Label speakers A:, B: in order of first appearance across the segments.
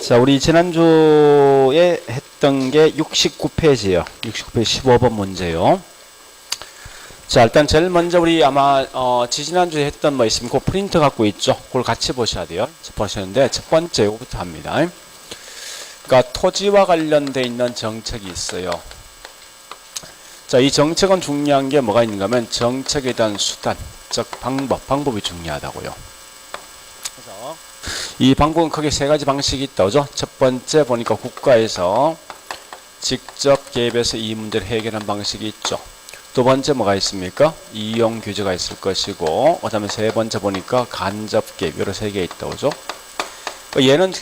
A: 자, 우리 지난주에 했던 게 69페이지예요. 69페이지 15번 문제요. 자, 일단 제일 먼저 우리 아마 지난주에 했던 뭐 있으면 그 프린트 갖고 있죠. 그걸 같이 보셔야 돼요. 보시는데 첫 번째 요거부터 합니다. 그러니까 토지와 관련돼 있는 정책이 있어요. 자, 이 정책은 중요한 게 뭐가 있는가 하면 정책에 대한 수단, 즉 방법이 중요하다고요. 그래서 이 방법은 크게 세 가지 방식이 있다, 그죠? 첫 번째 보니까 국가에서 직접 개입해서 이 문제를 해결하는 방식이 있죠. 두 번째 뭐가 있습니까? 이용 규제가 있을 것이고, 그 다음에 세 번째 보니까 간접 개입, 이런 세 개 있다, 그죠? 얘는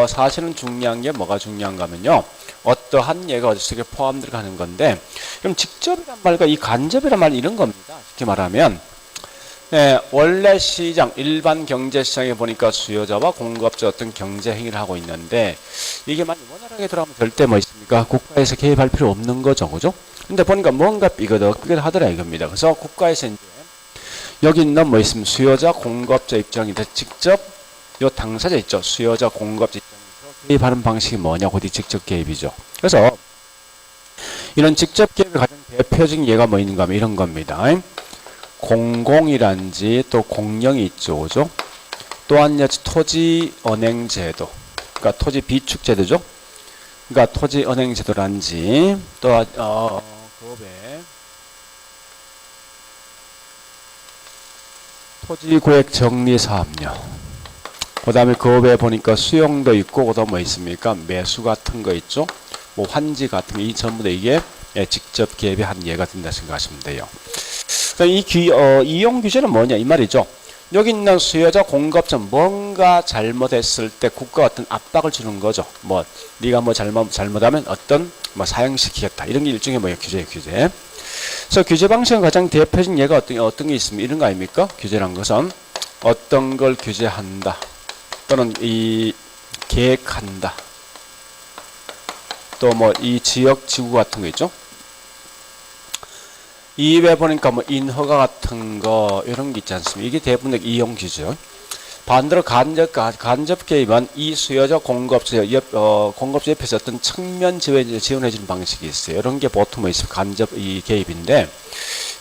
A: 사실은 중요한 게 뭐가 중요한가 하면요, 어떠한 예가 어디서 포함들어가는 건데, 그럼 직접이란 말과 이 간접이란 말 이런 겁니다. 쉽게 말하면 원래 시장, 일반 경제시장에 보니까 수요자와 공급자 어떤 경제 행위를 하고 있는데, 이게 만약 원활하게 돌아가면 절대 뭐 있습니까? 국가에서 개입할 필요 없는 거죠, 그죠? 근데 보니까 뭔가 삐거덕삐거덕 하더라 이겁니다. 그래서 국가에서 이제 여기 있는 뭐 있으면 수요자, 공급자 입장인데 직접 요 당사자 있죠. 수요자, 공급자 입장에서 개입하는 방식이 뭐냐? 곧 이 직접 개입이죠. 그래서 이런 직접 개입의 가장 대표적인 예가 뭐 있는가 하면 이런 겁니다. 공공이란지 또 공영이 있죠, 그죠? 또한 토지은행제도, 그러니까 토지 비축제도죠. 그러니까 토지은행제도란지 또 그업에 토지구획 정리사업료. 그 다음에 그업에 보니까 수용도 있고, 그 다음 뭐 있습니까? 매수 같은 거 있죠? 뭐 환지 같은 거, 이 전부 다 이게 직접 개입의 한 예가 된다 생각하시면 돼요. 이용 규제는 뭐냐? 이 말이죠. 여기 있는 수요자, 공급자 뭔가 잘못했을 때 국가가 어떤 압박을 주는 거죠. 뭐, 네가 뭐 잘못하면 어떤 뭐 사형시키겠다. 이런 게 일종의 뭐예요? 규제예요, 규제. 그래서 규제 방식은 가장 대표적인 예가 어떤 게 있습니까? 이런 거 아닙니까? 규제란 것은 어떤 걸 규제한다. 또는 이 계획한다. 또 뭐 이 지역 지구 같은 거 있죠. 이외에 보니까 뭐 인허가 같은 거 이런 게 있지 않습니까? 이게 대부분 이용 규제죠. 반대로 간접 개입은 이 수요자 공급자 공급자 옆에서 어떤 측면 지원해 주는 방식이 있어요. 이런 게 보통 뭐 있어요? 간접 이 개입인데,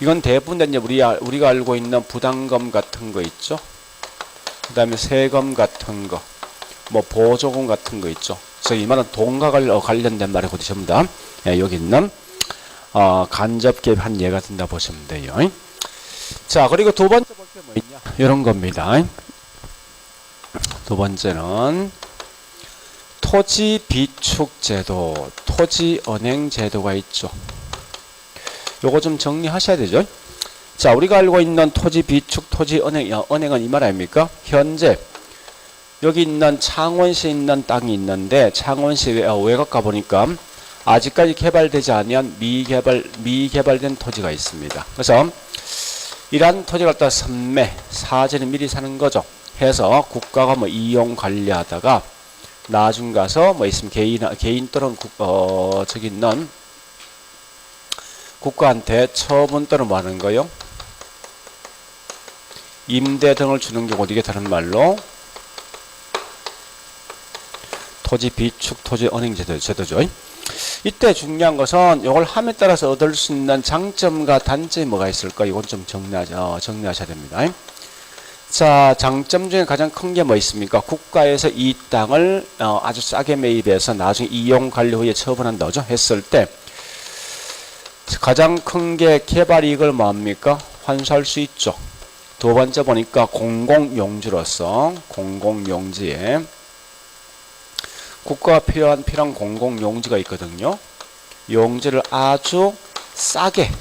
A: 이건 대부분 이제 우리가 알고 있는 부담금 같은 거 있죠. 그다음에 세금 같은 거, 뭐 보조금 같은 거 있죠. 그래서 이 말은 돈과 관련된 말이고 전부 다 여기 있는 간접 개입 한 예가 된다 보시면 돼요. 자, 그리고 두 번째 볼 게 뭐 있냐? 이런 겁니다. 두 번째는 토지 비축 제도, 토지 은행 제도가 있죠. 요거 좀 정리하셔야 되죠. 자, 우리가 알고 있는 토지 비축, 토지 은행은 이 말 아닙니까? 현재 여기 있는 창원시에 있는 땅이 있는데, 창원시 외곽 가보니까 아직까지 개발되지 않은 미개발된 토지가 있습니다. 그래서 이러한 토지를 갖다 선매, 사전에 미리 사는 거죠. 해서 국가가 뭐 이용 관리하다가 나중 가서 뭐 있으면 개인 또는 저기 있는 국가한테 처분 또는 뭐 하는 거요? 임대 등을 주는 경우 이게 다른 말로 토지 비축, 토지 은행 제도죠. 이때 중요한 것은 이걸 함에 따라서 얻을 수 있는 장점과 단점이 뭐가 있을까? 이건 좀 정리하셔야 됩니다. 자, 장점 중에 가장 큰 게 뭐 있습니까? 국가에서 이 땅을 아주 싸게 매입해서 나중에 이용 관리 후에 처분한다, 그죠? 했을 때 가장 큰 게 개발 이익을 뭐합니까? 환수할 수 있죠. 두 번째 보니까 공공용지로서 공공용지에 국가가 필요한 공공용지가 있거든요. 용지를 아주 싸게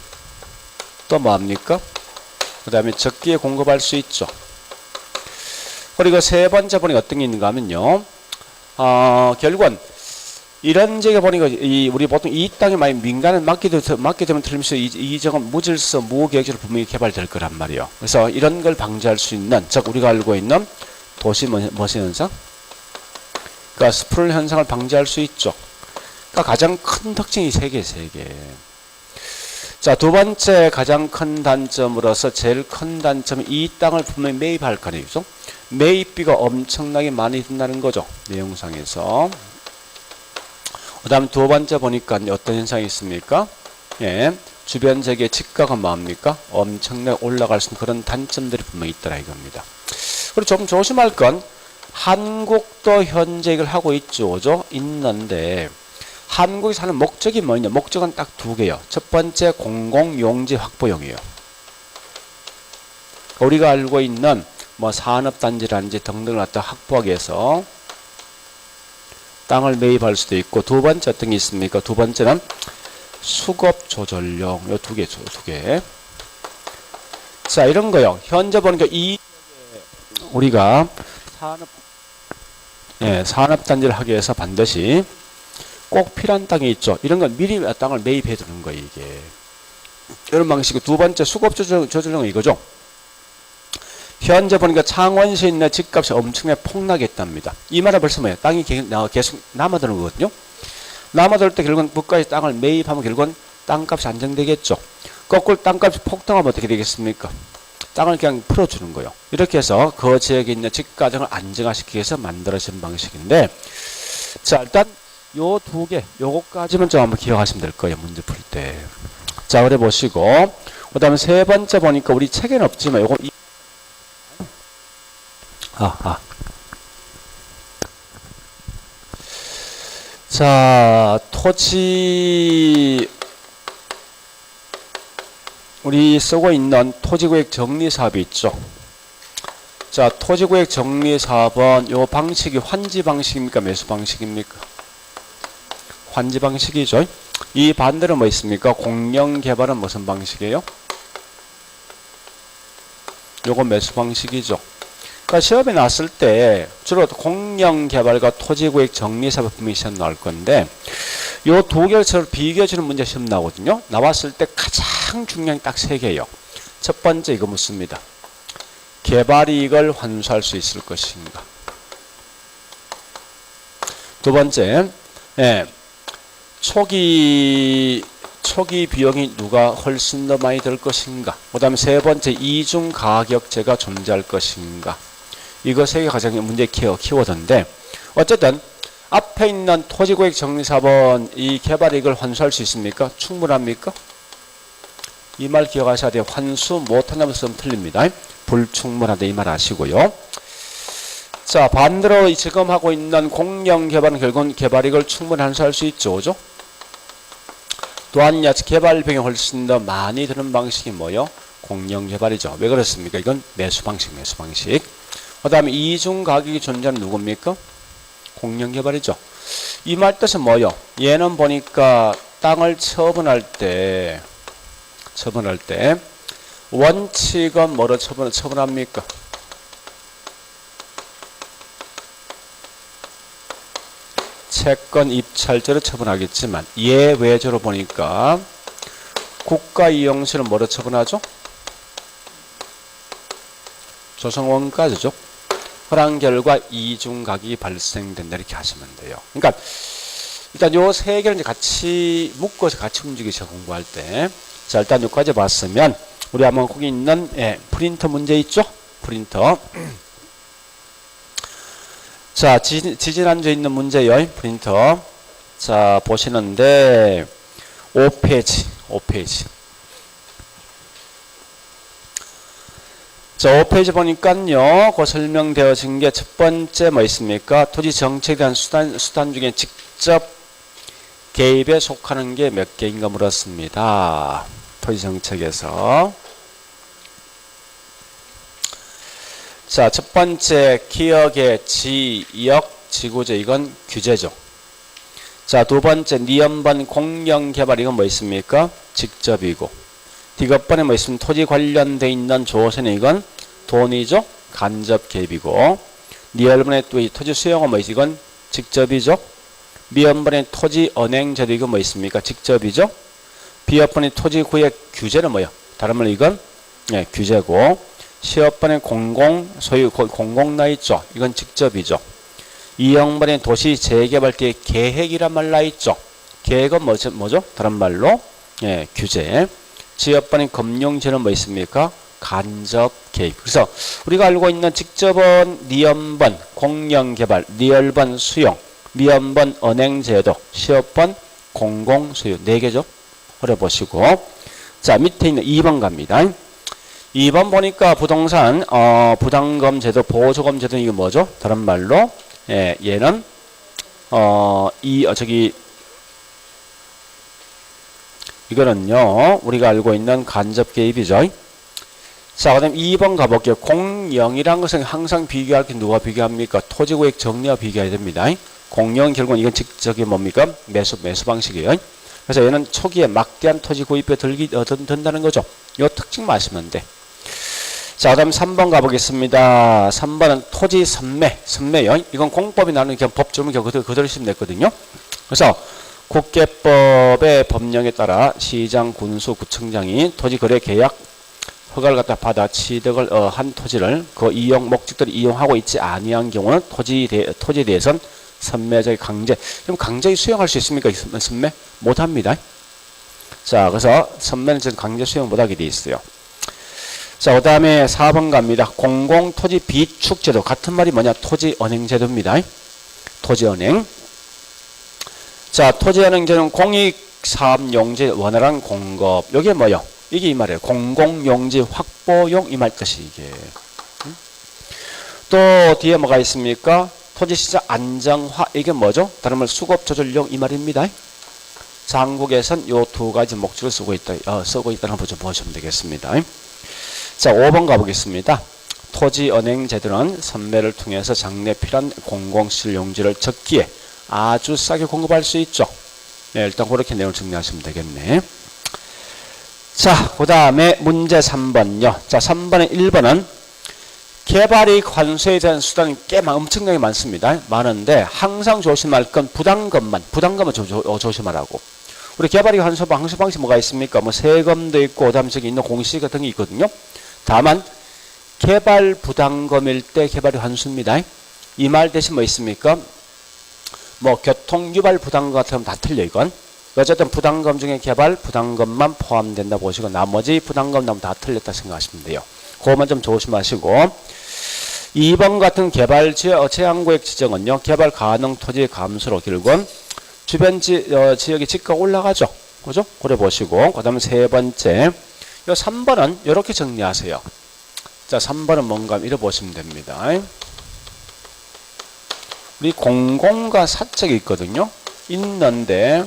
A: 또 뭐합니까? 그 다음에 적기에 공급할 수 있죠. 그리고 세 번째 보니까 어떤 게 있는가 하면요, 결국은 이런 지역에 보니까 우리 보통 이 땅이 많이 민간에 맡게 되면 틀림없이 이 지역은 무질서 무계획적으로 분명히 개발될 거란 말이에요. 그래서 이런 걸 방지할 수 있는, 즉 우리가 알고 있는 도시 뭐시 현상, 그러니까 스프롤 현상을 방지할 수 있죠. 그러니까 가장 큰 특징이 세 개. 자, 두 번째 가장 큰 단점으로서 제일 큰 단점은 이 땅을 분명히 매입할 거 아니죠? 매입비가 엄청나게 많이 든다는 거죠. 내용상에서. 그 다음 두 번째 보니까 어떤 현상이 있습니까? 예, 주변 지역의 집가가 뭡니까? 엄청나게 올라갈 수 있는 그런 단점들이 분명히 있더라 이겁니다. 그리고 좀 조심할 건 한국도 현재 이걸 하고 있죠. 그죠? 있는데 한국에서 하는 목적이 뭐냐? 목적은 딱 두 개요. 첫 번째 공공용지 확보용이에요. 우리가 알고 있는 뭐 산업단지라든지 등등을 갖다 확보하기 위해서 땅을 매입할 수도 있고, 두 번째 어떤 게 있습니까? 두 번째는 수급 조절용. 요 두 개. 자, 이런 거요. 현재 보니까 이 우리가 산업단지를 하기 위해서 반드시 꼭 필요한 땅이 있죠. 이런 건 미리 땅을 매입해 두는 거예요, 이게. 이런 방식이고, 두 번째 수급 조절용 이거죠. 현재 보니까 창원시에 있는 집값이 엄청나게 폭락했답니다. 이 말은 벌써 뭐예요? 땅이 계속 남아드는 거거든요. 남아들 때 결국은 국가에서 땅을 매입하면 결국은 땅값이 안정되겠죠. 거꾸로 땅값이 폭등하면 어떻게 되겠습니까? 땅을 그냥 풀어주는 거예요. 이렇게 해서 그 지역에 있는 집가정을 안정화시키기 위해서 만들어진 방식인데, 자, 일단 요 두 개, 요거까지만 좀 한번 기억하시면 될 거예요. 문제 풀 때. 자, 그래 보시고, 그 다음에 세 번째 보니까 우리 책에는 없지만 요거 자, 토지 우리 쓰고 있는 토지구역 정리사업이 있죠. 자, 토지구역 정리사업은 요 방식이 환지 방식입니까? 매수 방식입니까? 환지 방식이죠. 이 반대로 뭐 있습니까? 공영개발은 무슨 방식이에요? 요거 매수 방식이죠. 그러니까 시험에 나왔을 때 주로 공영개발과 토지구역 정리사업 분명히 시험 나올 건데, 요 두 개를 서로 비교해주는 문제 시험 나오거든요. 나왔을 때 가장 중요한 게 딱 세 개예요. 첫 번째 이거 묻습니다. 개발이익을 환수할 수 있을 것인가. 두 번째, 초기 비용이 누가 훨씬 더 많이 들 것인가. 그 다음에 세 번째, 이중 가격제가 존재할 것인가. 이거 세 개 가장 문제 키워드인데, 어쨌든 앞에 있는 토지구역 정리사업은 이 개발이익을 환수할 수 있습니까? 충분합니까? 이 말 기억하셔야 돼요. 환수 못한다면 쓰면 틀립니다. 불충분하다 이 말 아시고요. 자, 반대로 지금 하고 있는 공영개발은 결국은 개발이익을 충분히 환수할 수 있죠. 그죠? 또한 개발 비용이 훨씬 더 많이 드는 방식이 뭐요? 공영개발이죠. 왜 그렇습니까? 이건 매수 방식. 그 다음에 이중 가격이 존재하는 누굽니까? 공영개발이죠. 이 말 뜻은 뭐요? 얘는 보니까 땅을 처분할 때 원칙은 뭐로 처분합니까? 채권 입찰제로 처분하겠지만 예외적으로 보니까 국가이용시는 뭐로 처분하죠? 조성원가죠. 그런 결과 이중 가격이 발생된다 이렇게 하시면 돼요. 그러니까 일단 요 세 개를 이제 같이 묶어서 같이 움직이셔 공부할 때. 자, 일단 여기까지 봤으면 우리 한번 거기 있는 프린터 문제 있죠? 프린터. 자, 지지난주에 있는 문제요. 프린터. 자, 보시는데 5페이지. 자, 5페이지 보니까요, 그 설명되어진 게 첫 번째 뭐 있습니까? 토지 정책에 대한 수단 중에 직접 개입에 속하는 게 몇 개인가 물었습니다. 토지 정책에서. 자, 첫 번째 기역의 지역 지구제 이건 규제죠. 자, 두 번째 니엄번 공영개발 이건 뭐 있습니까? 직접이고. 디귿번에 뭐 있으면 토지 관련돼 있는 조세는 이건 돈이죠. 간접 개입이고. 니얼번에 또 이 토지 수용은 뭐 있어? 이건 직접이죠. 미엄번에 토지 언행제도 이건 뭐 있습니까? 직접이죠. 비업번에 토지 구역 규제는 뭐예요? 다른 말로 이건 규제고. 시업번에 소유 공공 나 있죠. 이건 직접이죠. 이형번에 도시 재개발 때 계획이란 말 나 있죠. 계획은 뭐죠? 다른 말로 규제. 지역번인 금융지는 뭐 있습니까? 간접 개입. 그래서 우리가 알고 있는 직접은 니은번 공영개발, 리얼번 수용, 미연번 은행제도, 시업번 공공소유 4개죠. 그래 보시고 자 밑에 있는 2번 갑니다. 2번 보니까 부동산 부담금 제도, 보조금 제도 이게 뭐죠? 다른 말로 얘는 이거는요 우리가 알고 있는 간접 개입이죠. 자, 그다음 2번 가볼게요. 공영이란 것은 항상 비교할 게 누가 비교합니까? 토지구역 정리와 비교해야 됩니다. 공영 결국은 이건 저기 뭡니까? 매수 방식이에요. 그래서 얘는 초기에 막대한 토지 구입에 든다는 거죠. 이 특징만 아시면 돼. 자, 그다음 3번 가보겠습니다. 3번은 토지 선매요. 이건 공법이 나누는 그냥 법조문 그대로 쓰면 됐거든요. 그래서 국계법의 법령에 따라 시장, 군수, 구청장이 토지 거래 계약 허가를 갖다 받아 취득을 한 토지를 그 이용 목적들을 이용하고 있지 아니한 경우는 토지에 대해서는 선매적 강제. 그럼 강제히 수용할 수 있습니까? 선매 못합니다. 자, 그래서 선매는 강제 수용 못하게 돼 있어요. 자, 그 다음에 4번 갑니다. 공공토지 비축제도. 같은 말이 뭐냐? 토지은행제도입니다. 토지은행. 자, 토지은행제는 공익사업용지 원활한 공급. 이게 뭐요? 이게 이 말이에요. 공공용지 확보용 이 말 뜻이 이게. 또 뒤에 뭐가 있습니까? 토지시장 안정화. 이게 뭐죠? 다른 말 수급조절용 이 말입니다. 장국에선 요 두 가지 목적을 쓰고 있다는 거 좀 보시면 되겠습니다. 자, 5번 가보겠습니다. 토지은행제도는 선매를 통해서 장래 필요한 공공시설용지를 적기에 아주 싸게 공급할 수 있죠. 네, 일단 그렇게 내용을 정리하시면 되겠네. 자, 그 다음에 문제 3번요. 자, 3번에 1번은 개발이익 환수에 대한 수단이 엄청나게 많습니다. 많은데 항상 조심할 건 부담금은 조심하라고. 우리 개발이익 환수 방식 뭐가 있습니까? 뭐 세금도 있고 그다음에 저기 있는 공시 같은 게 있거든요. 다만 개발 부담금일 때 개발이익 환수입니다. 이 말 대신 뭐 있습니까? 뭐 교통 유발 부담금 같으면 다 틀려 이건. 어쨌든 부담금 중에 개발 부담금만 포함된다 보시고 나머지 부담금 나면 다 틀렸다 생각하시면 돼요. 그것만 좀 조심하시고 2번 같은 개발 제한구역 지정은요. 개발 가능 토지 감소로 결국은 주변 지역의 집가가 올라가죠. 그죠? 그래 보시고 그 다음에 세 번째 요 3번은 이렇게 정리하세요. 자, 3번은 뭔가 이래 보시면 됩니다. 우리 공공과 사적이 있거든요. 있는데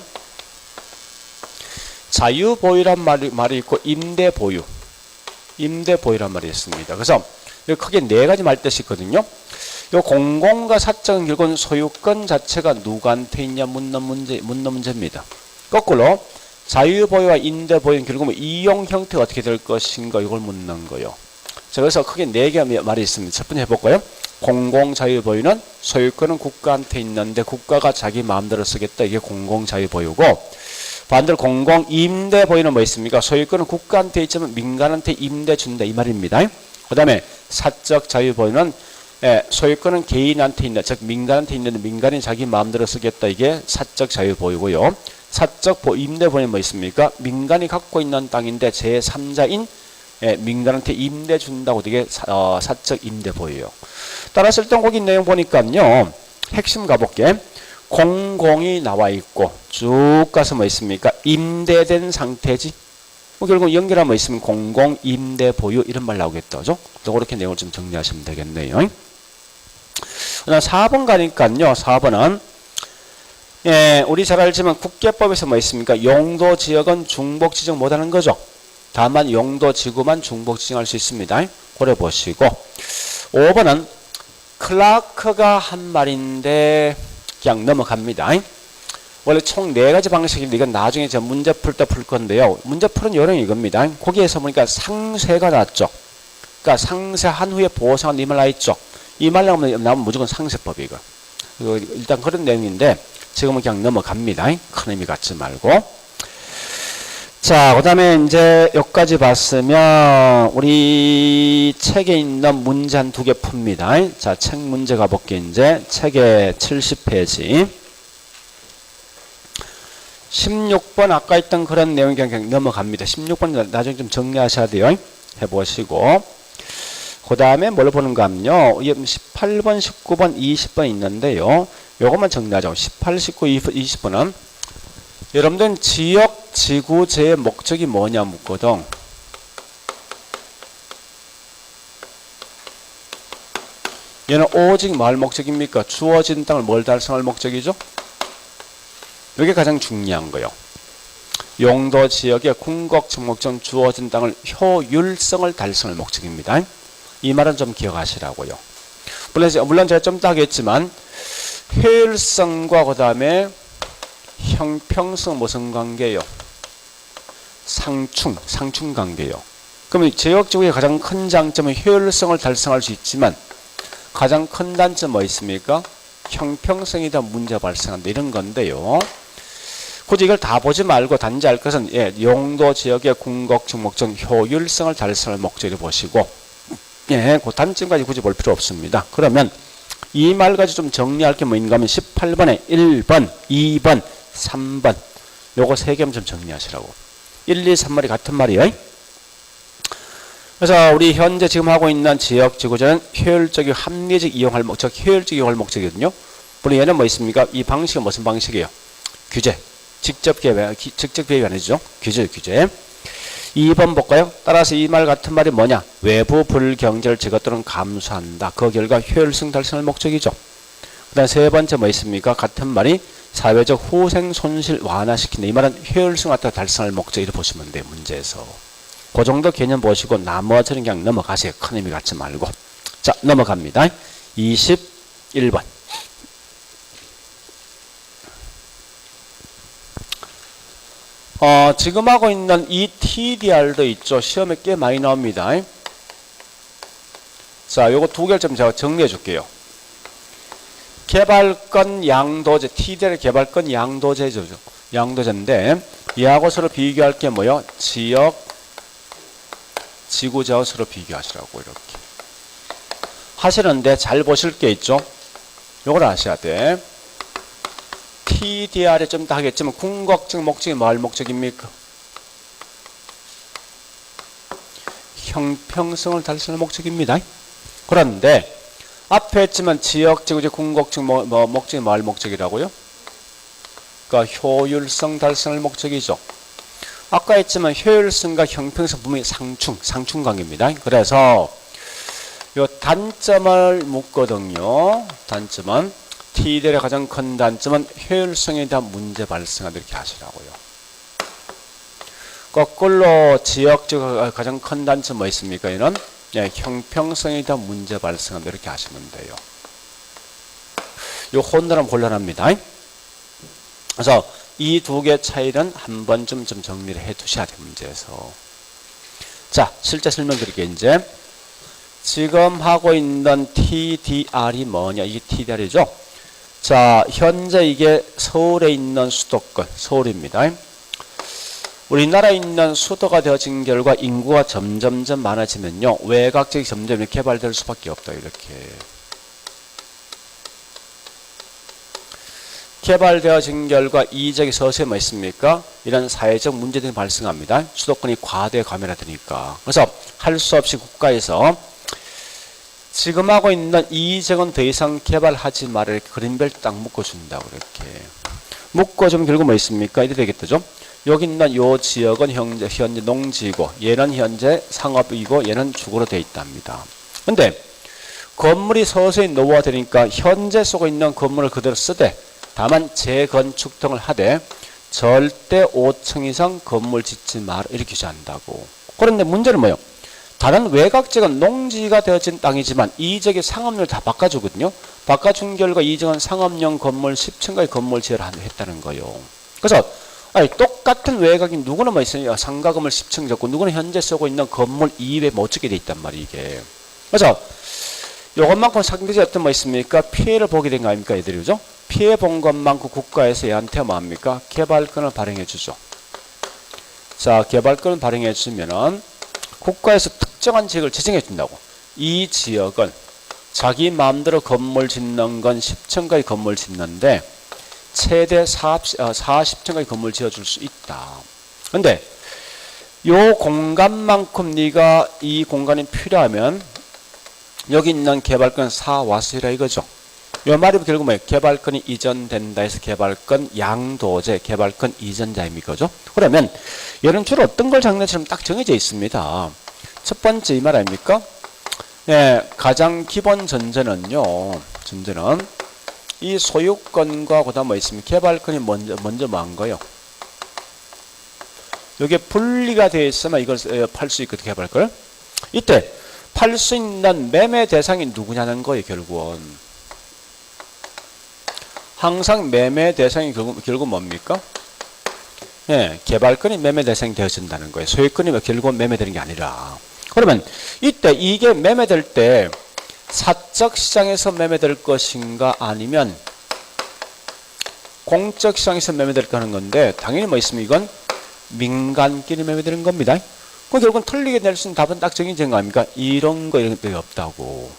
A: 자유보유란 말이 있고 임대보유란 말이 있습니다. 그래서 크게 네 가지 말뜻이 있거든요. 요 공공과 사적은 결국은 소유권 자체가 누구한테 있냐 묻는 문제입니다. 거꾸로 자유보유와 임대보유는 결국은 이용 형태가 어떻게 될 것인가 이걸 묻는 거예요. 자, 그래서 크게 네 개의 말이 있습니다. 첫 번째 해볼까요? 공공자유보유는 소유권은 국가한테 있는데 국가가 자기 마음대로 쓰겠다. 이게 공공자유보유고 반대로 공공임대보유는 뭐 있습니까? 소유권은 국가한테 있지만 민간한테 임대 준다 이 말입니다. 그 다음에 사적 자유보유는 소유권은 개인한테 있는, 즉 민간한테 있는데 민간이 자기 마음대로 쓰겠다. 이게 사적 자유보유고요. 사적 임대보유는 뭐 있습니까? 민간이 갖고 있는 땅인데 제3자인 민간한테 임대 준다고 이게 사적 임대보유요. 따라서 일단 거기 내용 보니까요. 핵심 가볼게. 공공이 나와 있고 쭉 가서 뭐 있습니까? 임대된 상태지. 뭐 결국 연결하면 뭐 있으면 공공 임대 보유 이런 말 나오겠죠. 그죠? 그렇게 내용을 좀 정리하시면 되겠네요. 그다음 4번 가니까요. 4번은 우리 잘 알지만 국계법에서 뭐 있습니까? 용도 지역은 중복 지정 못 하는 거죠. 다만 용도 지구만 중복 지정할 수 있습니다. 고려 보시고 5번은 클라크가 한 말인데 그냥 넘어갑니다. 원래 총 4가지 방식인데 이건 나중에 저 문제 풀 때 풀 건데요. 문제 풀은 요령 이겁니다. 거기에서 보니까 상세가 나왔죠. 그러니까 상세한 후에 보상한 이 말 나있죠. 이 말 나오면 무조건 상세법이 이거. 일단 그런 내용인데 지금은 그냥 넘어갑니다. 큰 의미 갖지 말고. 자, 그 다음에 이제 여기까지 봤으면 우리 책에 있는 문제 한 2개 풉니다. 자, 책 문제 가볼게. 이제 책의 70페이지. 16번 아까 있던 그런 내용이 그냥 넘어갑니다. 16번 나중에 좀 정리하셔야 돼요. 해보시고. 그 다음에 뭘 보는가 하면요. 18번, 19번, 20번 있는데요. 요것만 정리하죠. 18, 19, 20번은 여러분들은 지역, 지구제의 목적이 뭐냐 묻거든. 얘는 오직 뭘 목적입니까? 주어진 땅을 뭘 달성할 목적이죠? 이게 가장 중요한 거예요. 용도 지역의 궁극적 목적 주어진 땅을 효율성을 달성할 목적입니다. 이 말은 좀 기억하시라고요. 물론 제가 좀 이따 하겠지만 효율성과 그 다음에 형평성 무슨 관계예요? 상충 관계예요. 그러면 지역지구의 가장 큰 장점은 효율성을 달성할 수 있지만 가장 큰 단점 뭐 있습니까? 형평성이다 문제 발생한다 이런 건데요. 굳이 이걸 다 보지 말고 단지 알 것은 용도 지역의 궁극적 목적 효율성을 달성할 목적을 보시고 그 단점까지 굳이 볼 필요 없습니다. 그러면 이 말까지 좀 정리할 게 뭐인가 하면 18번에 1번, 2번, 3번 요거 세 개만 좀 정리하시라고. 1, 2, 3말이 같은 말이에요. 그래서 우리 현재 지금 하고 있는 지역 지구제는 효율적이고 합리적 이용할 목적, 효율적 이용할 목적이거든요. 물론 얘는 뭐 있습니까? 이 방식은 무슨 방식이에요? 규제. 직접 개입이 아니죠. 규제. 2번 볼까요? 따라서 이 말 같은 말이 뭐냐? 외부 불경제를 제거 또는 감수한다. 그 결과 효율성 달성을 목적이죠. 그 다음 세 번째 뭐 있습니까? 같은 말이 사회적 후생 손실 완화시킨다. 이 말은 효율성 갖다 달성할 목적이라고 보시면 돼요. 문제에서. 그 정도 개념 보시고 나머지는 그냥 넘어가세요. 큰 의미 갖지 말고. 자, 넘어갑니다. 21번. 지금 하고 있는 이 TDR도 있죠. 시험에 꽤 많이 나옵니다. 자, 요거 두 개를 좀 제가 정리해 줄게요. 개발권 양도제, TDR 개발권 양도제죠. 양도제인데, 얘하고 서로 비교할 게 뭐요? 지역, 지구제하고 서로 비교하시라고, 이렇게. 하시는데 잘 보실 게 있죠? 요걸 아셔야 돼. TDR에 좀 더 하겠지만 궁극적 목적이 뭘 목적입니까? 형평성을 달성할 목적입니다. 그런데 앞에 했지만 지역, 지구제 궁극적 목적이 뭘 목적이라고요? 그러니까 효율성 달성할 목적이죠. 아까 했지만 효율성과 형평성 분명히 상충 관계입니다. 그래서 요 단점을 묻거든요. 단점은 TDR의 가장 큰 단점은 효율성에 대한 문제 발생한다 이렇게 하시라고요. 거꾸로 지역적 가장 큰 단점 뭐 있습니까? 이는 형평성에 대한 문제 발생한다 이렇게 하시면 돼요. 요 혼돈은 곤란합니다. 그래서 이 두 개 차이는 한 번쯤 좀 정리를 해 두셔야 돼요. 문제에서. 자, 실제 설명드릴게요. 이제 지금 하고 있는 TDR이 뭐냐? 이게 TDR이죠. 자, 현재 이게 서울에 있는 수도권, 서울입니다. 우리나라에 있는 수도가 되어진 결과 인구가 점점점 많아지면요. 외곽 지역이 점점 이렇게 개발될 수밖에 없다. 이렇게. 개발되어진 결과 이 지역이 서서히 뭐 있습니까? 이런 사회적 문제들이 발생합니다. 수도권이 과도에 과밀화되니까. 그래서 할 수 없이 국가에서 지금 하고 있는 이 지역은 더 이상 개발하지 말을 그린벨트 딱 묶어준다고 이렇게. 묶어주면 결국 뭐 있습니까? 이래 되겠죠? 여기 있는 요 지역은 현재 농지이고 얘는 현재 상업이고 얘는 주거로 되어 있답니다. 근데 건물이 서서히 노후화되니까 현재 쓰고 있는 건물을 그대로 쓰되 다만 재건축 등을 하되 절대 5층 이상 건물 짓지 마라 이렇게 규제한다고. 그런데 문제는 뭐예요? 다른 외곽 지역은 농지가 되어진 땅이지만 이 지역의 상업률을 다 바꿔주거든요. 바꿔준 결과 이 지역은 상업용 건물 10층까지 건물 지어를 했다는 거예요. 그래서 똑같은 외곽이 누구는 뭐 있어요? 상가 건물 10층 짓고 누구는 현재 쓰고 있는 건물 이외에 못 짓게 돼 있단 말이에요. 이게. 그래서 요것만큼 상대적으로 어떤 뭐 있습니까? 피해를 보게 된 거 아닙니까? 얘들이죠? 피해 본 것만큼 국가에서 얘한테 뭐 합니까? 개발권을 발행해 주죠. 자, 개발권을 발행해 주면은 국가에서 특정한 지역을 지정해 준다고. 이 지역은 자기 마음대로 건물 짓는 건 10층까지 건물 짓는데 최대 40층까지 건물 지어줄 수 있다. 근데 요 공간만큼 네가 이 공간이 필요하면 여기 있는 개발권 사와수라 이거죠. 요 말이 결국 뭐예요? 개발권이 이전된다 해서 개발권 양도제, 개발권 이전자입니까? 그죠? 그러면 얘는 주로 어떤 걸 장난처럼 딱 정해져 있습니다. 첫 번째 이 말 아닙니까? 예, 가장 기본 전제는요. 전제는 이 소유권과 그다음 뭐 있습니까? 개발권이 먼저 뭐한 거요? 이게 분리가 되어 있으면 이걸 팔 수 있거든, 개발권. 이때 팔 수 있는 매매 대상이 누구냐는 거예요, 결국은. 항상 매매 대상이 결국 뭡니까? 예, 개발권이 매매 대상이 되어진다는 거예요. 소유권이 결국은 매매되는 게 아니라. 그러면 이때 이게 매매될 때 사적 시장에서 매매될 것인가 아니면 공적 시장에서 매매될까 하는 건데 당연히 뭐 있으면 이건 민간끼리 매매되는 겁니다. 그 결국은 틀리게 낼 수 있는 답은 딱 정해진 거 아닙니까? 이런 거 이런 게 없다고.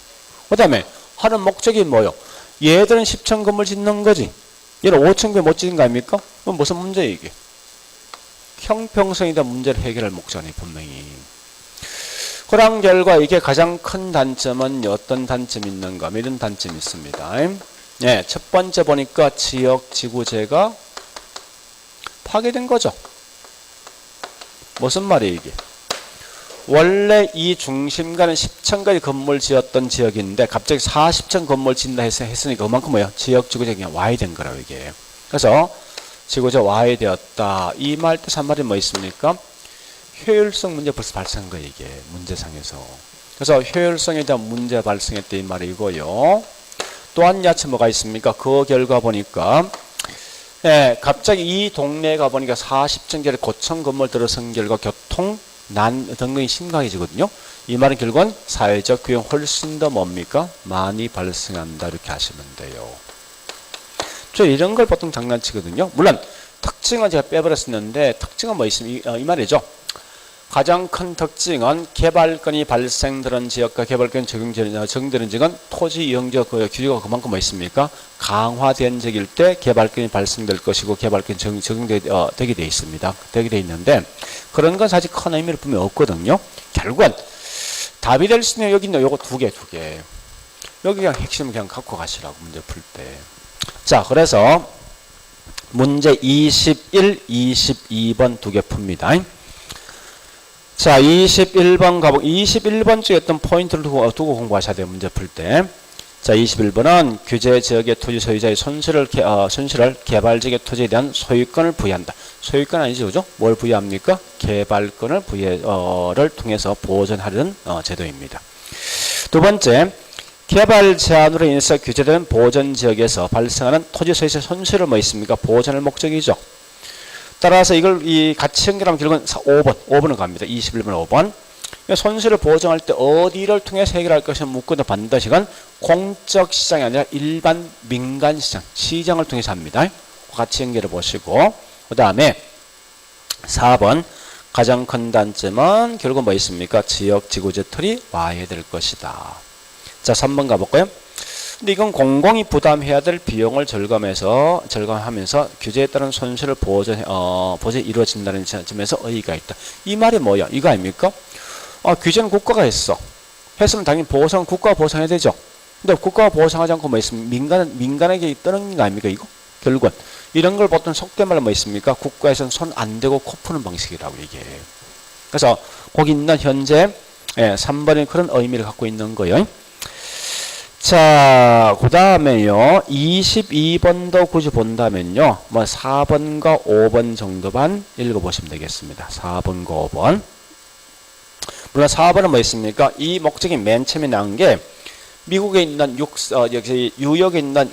A: 그 다음에 하는 목적이 뭐요? 얘들은 10층 건물 짓는 거지. 얘는 5층 못 짓는 거 아닙니까? 그럼 무슨 문제예요 이게? 형평성에 대한 문제를 해결할 목적이네 분명히. 그런 결과 이게 가장 큰 단점은 어떤 단점이 있는가? 이런 단점이 있습니다. 네, 첫 번째 보니까 지역 지구제가 파괴된 거죠. 무슨 말이에요 이게? 원래 이 중심가는 10층까지 건물 지었던 지역인데 갑자기 40층 건물 짓는다 했으니까 그만큼 뭐야? 지역 지구제가 그냥 와야 된 거라고 이게. 그래서 지구제 와야 되었다. 이 말 뜻 한 말이 뭐 있습니까? 효율성 문제 벌써 발생한 거예요 이게 문제상에서. 그래서 효율성에 대한 문제 발생했다 이 말이고요. 또한 야채 뭐가 있습니까? 그 결과 보니까 예, 갑자기 이 동네에 가보니까 40층짜리 고층 건물 들어선 결과 교통 난 등등이 심각해지거든요. 이 말은 결국은 사회적 비용 훨씬 더 뭡니까? 많이 발생한다 이렇게 하시면 돼요. 저 이런 걸 보통 장난치거든요. 물론 특징은 제가 빼버렸었는데 특징은 뭐 있습니까? 이 말이죠. 가장 큰 특징은 개발권이 발생되는 지역과 개발권이 적용되는 지역은 토지 이용적 규제가 그만큼 뭐 있습니까? 강화된 지역일 때 개발권이 발생될 것이고 개발권이 적용되게 돼 있습니다. 되게 돼 있는데 그런 건 사실 큰 의미를 분명히 없거든요. 결국은 답이 될 수 있는 여기 있는 요거 두 개. 여기 그냥 핵심을 그냥 갖고 가시라고 문제 풀 때. 자, 그래서 문제 21, 22번 두 개 풉니다. 자, 21번 가보 21번 쪽에 어떤 포인트를 두고 공부하셔야 돼요. 문제 풀 때. 자, 21번은 규제 지역의 토지 소유자의 손실을 개발 지역의 토지에 대한 소유권을 부여한다. 소유권 아니죠, 그죠? 뭘 부여합니까? 개발권을 를 통해서 보전하려는 제도입니다. 두 번째, 개발 제한으로 인해서 규제되는 보전 지역에서 발생하는 토지 소유자의 손실을 뭐 있습니까? 보전할 목적이죠. 따라서 이걸 같이 연결하면 결국은 5번으로 갑니다. 21번 5번. 손실을 보정할 때 어디를 통해서 해결할 것을 묻고도 반드시 이건 공적 시장이 아니라 일반 민간 시장을 통해서 합니다. 같이 연결해 보시고 그 다음에 4번 가장 큰 단점은 결국 뭐 있습니까? 지역 지구제 틀이 와야 될 것이다. 자, 3번 가볼까요? 근데 이건 공공이 부담해야 될 비용을 절감하면서 규제에 따른 손실을 보전이 이루어진다는 점에서 의의가 있다. 이 말이 뭐야? 이거 아닙니까? 규제는 국가가 했으면 당연히 국가가 보상해야 되죠. 근데 국가가 보상하지 않고 뭐 있습니까? 민간에게 떠는 거 아닙니까? 이거? 결국은. 이런 걸 보통 속된 말로 뭐 있습니까? 국가에서는 손 안 대고 코 푸는 방식이라고 이게. 그래서 거기 있는 현재 3번의 그런 의미를 갖고 있는 거예요. 자, 그 다음에요. 22번도 굳이 본다면요. 뭐 4번과 5번 정도만 읽어보시면 되겠습니다. 4번과 5번. 물론 4번은 뭐 있습니까? 이 목적이 맨 처음에 나온 게 미국에 있는 유역에 있는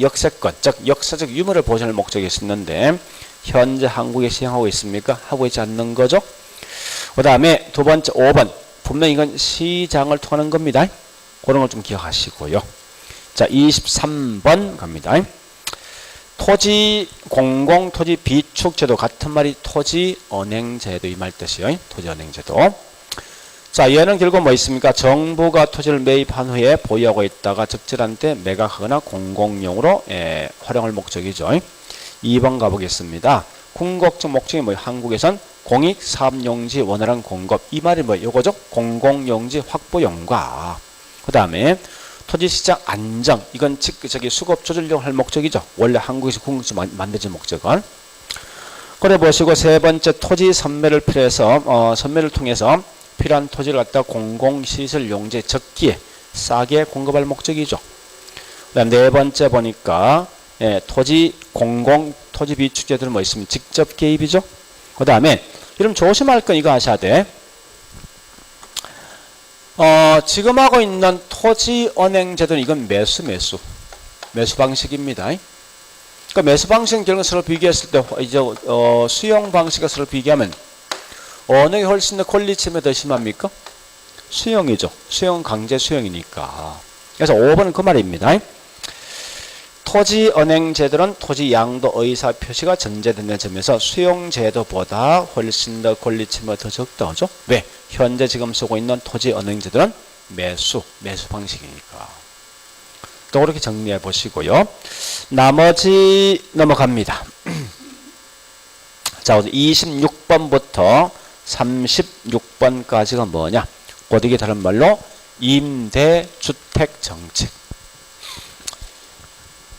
A: 역세권, 즉 역사적 유물을 보존할 목적이 있었는데 현재 한국에 시행하고 있습니까? 하고 있지 않는 거죠. 그 다음에 두 번째 5번. 분명히 이건 시장을 통하는 겁니다. 그런 걸 좀 기억하시고요. 자, 23번 갑니다. 공공토지 비축제도 같은 말이 토지언행제도 이 말 뜻이요. 토지언행제도. 자, 얘는 결국 뭐 있습니까? 정부가 토지를 매입한 후에 보유하고 있다가 적절한 때 매각하거나 공공용으로 활용할 목적이죠. 2번 가보겠습니다. 궁극적 목적이 뭐예요? 한국에선 공익사업용지 원활한 공급. 이 말이 뭐예요? 요거죠? 공공용지 확보용과 그 다음에 토지시장 안정. 이건 수급 조절용 할 목적이죠. 원래 한국에서 궁극적 만들어진 목적은. 그래 보시고 세 번째 토지 선매를 필요해서 선매를 통해서 필요한 토지를 갖다 공공시설 용지에 적기에 싸게 공급할 목적이죠. 그다음 네 번째 보니까 토지 비축제들은 뭐 있으면 직접 개입이죠. 그 다음에 여러분 조심할 건 이거 아셔야 돼. 지금 하고 있는 토지은행제도는 이건 매수 방식입니다. 그러니까 매수 방식은 결국 서로 비교했을 때 이제 수용 방식과 서로 비교하면 어느 게 훨씬 더 퀄리티가 더 심합니까? 수용이죠. 수용 강제 수용이니까. 그래서 5번은 그 말입니다. 토지은행제도는 토지 양도 의사 표시가 전제되는 점에서 수용제도보다 훨씬 더 퀄리티가 더 적다. 그죠? 왜? 현재 지금 쓰고 있는 토지은행제도는 매수 방식이니까. 또 그렇게 정리해 보시고요. 나머지 넘어갑니다. 자, 26번부터 36번까지가 뭐냐? 고딕이 다른 말로 임대주택 정책.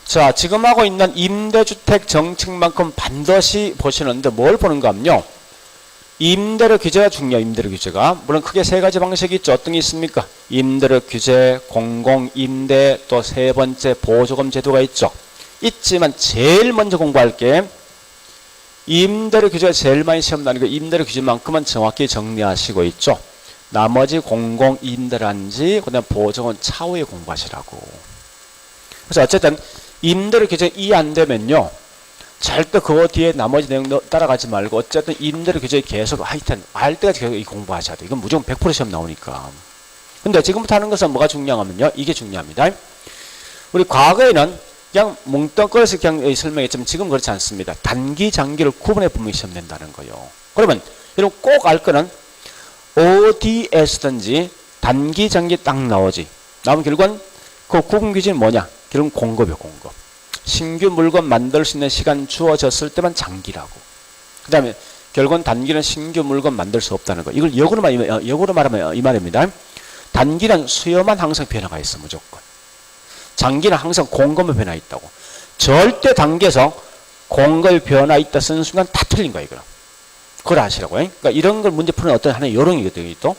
A: 자, 지금 하고 있는 임대주택 정책만큼 반드시 보시는데 뭘 보는가 하면요. 임대료 규제가 중요해요. 임대료 규제가. 물론 크게 세 가지 방식이 있죠. 어떤 게 있습니까? 임대료 규제, 공공임대, 또 세 번째 보조금 제도가 있죠. 있지만 제일 먼저 공부할 게 임대료 규제가 제일 많이 시험 나는 거 임대료 규제만큼은 정확히 정리하시고 있죠. 나머지 공공임대란지 그다음 보조금 차후에 공부하시라고. 그래서 어쨌든 임대료 규제 이해 안 되면요. 절대 그거 뒤에 나머지 내용 따라가지 말고 어쨌든 임대료 규제 계속 하여튼 알 때까지 계속 공부하셔야 돼요. 이건 무조건 100% 시험 나오니까. 근데 지금부터 하는 것은 뭐가 중요하면요. 이게 중요합니다. 우리 과거에는 그냥 뭉뚱그려서 그냥 설명했지만 지금 그렇지 않습니다. 단기, 장기를 구분해 보면 시험 낸다는 거예요. 그러면 여러분 꼭 알 거는 어디에서든지 단기, 장기 딱 나오지. 나오면 결국은 그 구분 기준이 뭐냐? 결국은 공급이요, 공급. 신규 물건 만들 수 있는 시간 주어졌을 때만 장기라고. 그 다음에 결국은 단기는 신규 물건 만들 수 없다는 거. 이걸 역으로 말하면 이 말입니다. 단기는 수요만 항상 변화가 있어, 무조건. 장기는 항상 공급의 변화 있다고. 절대 단계에서 공급의 변화 있다 쓰는 순간 다 틀린 거야, 이거는. 그걸 아시라고요. 그러니까 이런 걸 문제 푸는 어떤 하나의 요령이거든요, 또.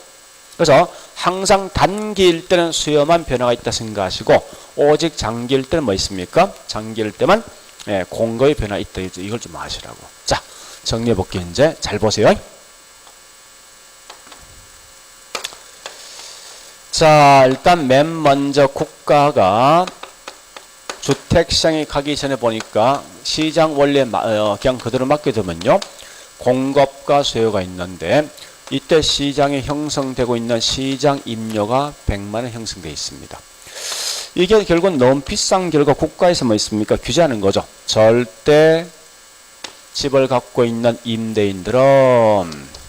A: 그래서 항상 단기일 때는 수요만 변화가 있다 생각하시고 오직 장기일 때는 뭐 있습니까? 장기일 때만 공급의 변화 있다. 이걸 좀 아시라고. 자, 정리해 볼게요. 이제 잘 보세요. 자, 일단 맨 먼저 국가가 주택시장에 가기 전에 보니까 시장 원리에 그냥 그대로 맡겨두면요. 공급과 수요가 있는데 이때 시장에 형성되고 있는 시장 임료가 100만 원 형성되어 있습니다. 이게 결국 너무 비싼 결과 국가에서 뭐 있습니까? 규제하는 거죠. 절대 집을 갖고 있는 임대인들은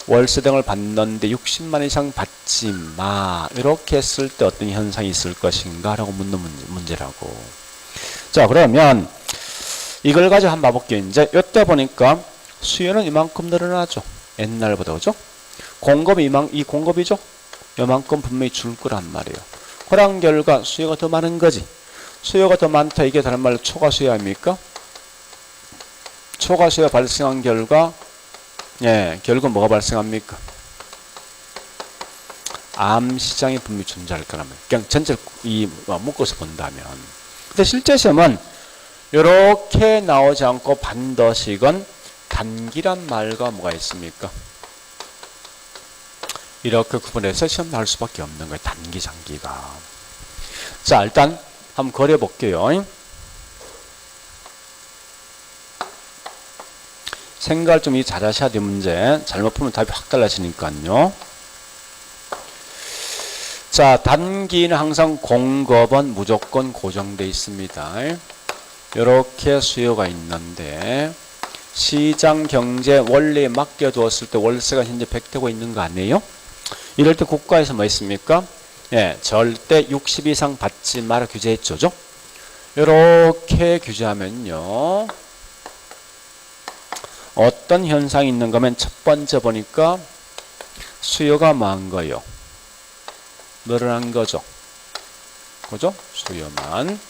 A: 월세 등을 받는데 60만 원 이상 받지 마. 이렇게 했을 때 어떤 현상이 있을 것인가 라고 묻는 문제라고. 자, 그러면 이걸 가지고 한번 봐볼게요. 이제 이때 보니까 수요는 이만큼 늘어나죠. 옛날보다. 그죠? 공급이 이 공급이죠? 이만큼 분명히 줄 거란 말이에요. 그런 결과 수요가 더 많은 거지. 수요가 더 많다. 이게 다른 말로 초과 수요 아닙니까? 초과 수요가 발생한 결과 결국 뭐가 발생합니까? 암시장이 분명히 존재할 거라면 그냥 전체를 묶어서 본다면. 근데 실제 시험은 이렇게 나오지 않고 반드시 이건 단기란 말과 뭐가 있습니까? 이렇게 구분해서 시험 나올 수밖에 없는 거예요. 단기, 장기가. 자, 일단 한번 그려 볼게요. 생각을 좀 잘하셔야 될 문제. 잘못 풀면 답이 확 달라지니까요. 자, 단기는 항상 공급은 무조건 고정되어 있습니다. 이렇게 수요가 있는데 시장 경제 원리에 맡겨두었을 때 월세가 현재 100되고 있는 거 아니에요? 이럴 때 국가에서 뭐 있습니까? 예, 절대 60 이상 받지 마라 규제했죠. 이렇게 규제하면요. 어떤 현상이 있는 거면 첫 번째 보니까 수요가 뭐한 거요? 늘어난 거죠. 그죠? 수요만.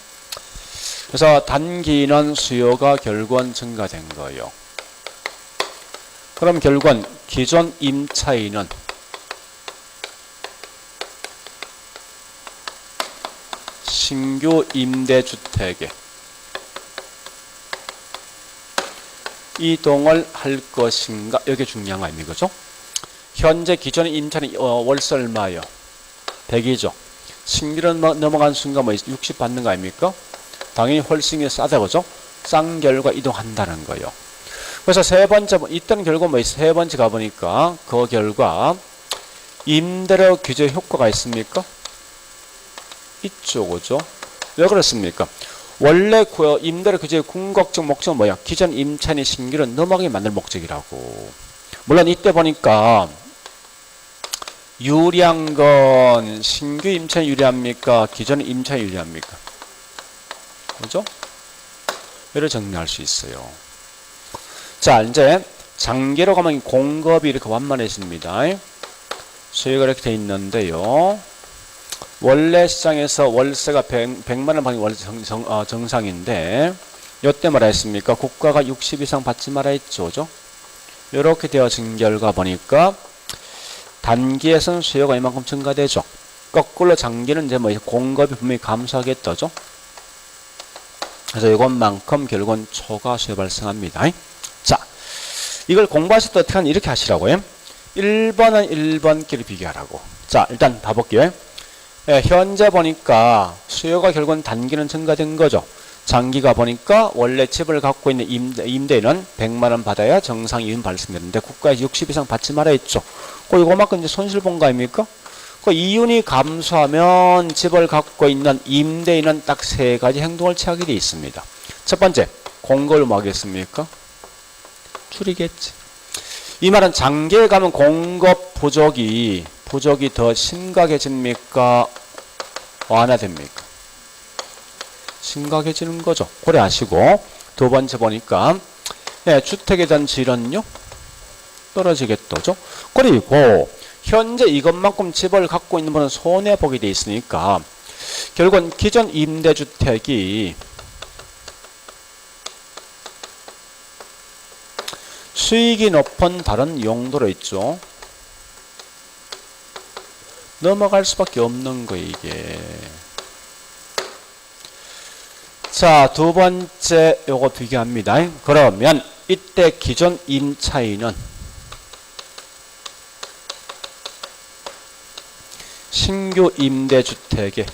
A: 그래서 단기는 수요가 결국은 증가된 거예요. 그럼 결국은 기존 임차인은 신규 임대주택에 이동을 할 것인가? 이게 중요한 거 아닙니까? 그죠? 현재 기존의 임차인이 월세 얼마예요? 100이죠. 신규로 넘어간 순간 뭐 60 받는 거 아닙니까? 당연히 훨씬 싸다 그죠? 싼 결과 이동한다는 거예요. 그래서 세 번째 이때는 결국 뭐 세 번째 가보니까 그 결과 임대료 규제 효과가 있습니까? 있죠, 그죠? 왜 그렇습니까? 원래 임대료 규제의 궁극적 목적은 뭐야? 기존 임차인이 신규로 넘어가게 만들 목적이라고. 물론 이때 보니까 유리한 건 신규 임차인이 유리합니까? 기존 임차인이 유리합니까? 그죠? 이를 정리할 수 있어요. 자, 이제 장기로 가면 공급이 이렇게 완만해집니다. 수요가 이렇게 돼 있는데요. 원래 시장에서 월세가 100만 원 받는 게 원래 정상인데 이때 뭐라 했습니까? 국가가 60 이상 받지 마라 했죠. 그죠? 이렇게 되어진 결과 보니까 단기에서는 수요가 이만큼 증가되죠. 거꾸로 장기는 이제 뭐 공급이 분명히 감소하겠죠. 그래서 이것만큼 결국은 초과 수요 발생합니다. 자, 이걸 공부하실 때 어떻게 하냐 이렇게 하시라고요. 1번은 1번끼리 비교하라고. 자, 일단 봐볼게요. 예, 현재 보니까 수요가 결국은 단기는 증가된 거죠. 장기가 보니까 원래 집을 갖고 있는 임대인은 100만 원 받아야 정상 이윤 발생되는데 국가에서 60 이상 받지 말아 했죠. 이거만큼 이제 손실 본 거 아닙니까? 그 이윤이 감소하면 집을 갖고 있는 임대인은 딱 세 가지 행동을 취하게 되어 있습니다. 첫 번째, 공급을 뭐 하겠습니까? 줄이겠지. 이 말은 장기에 가면 공급 부족이 더 심각해집니까? 완화됩니까? 심각해지는 거죠. 그래 하시고 두 번째 보니까 네, 주택에 대한 질은요 떨어지겠죠. 그리고 현재 이것만큼 집을 갖고 있는 분은 손해보게 돼 있으니까 결국은 기존 임대주택이 수익이 높은 다른 용도로 있죠. 넘어갈 수밖에 없는 거 이게. 자, 두 번째 요거 비교합니다. 그러면 이때 기존 임차인은 신규 임대주택에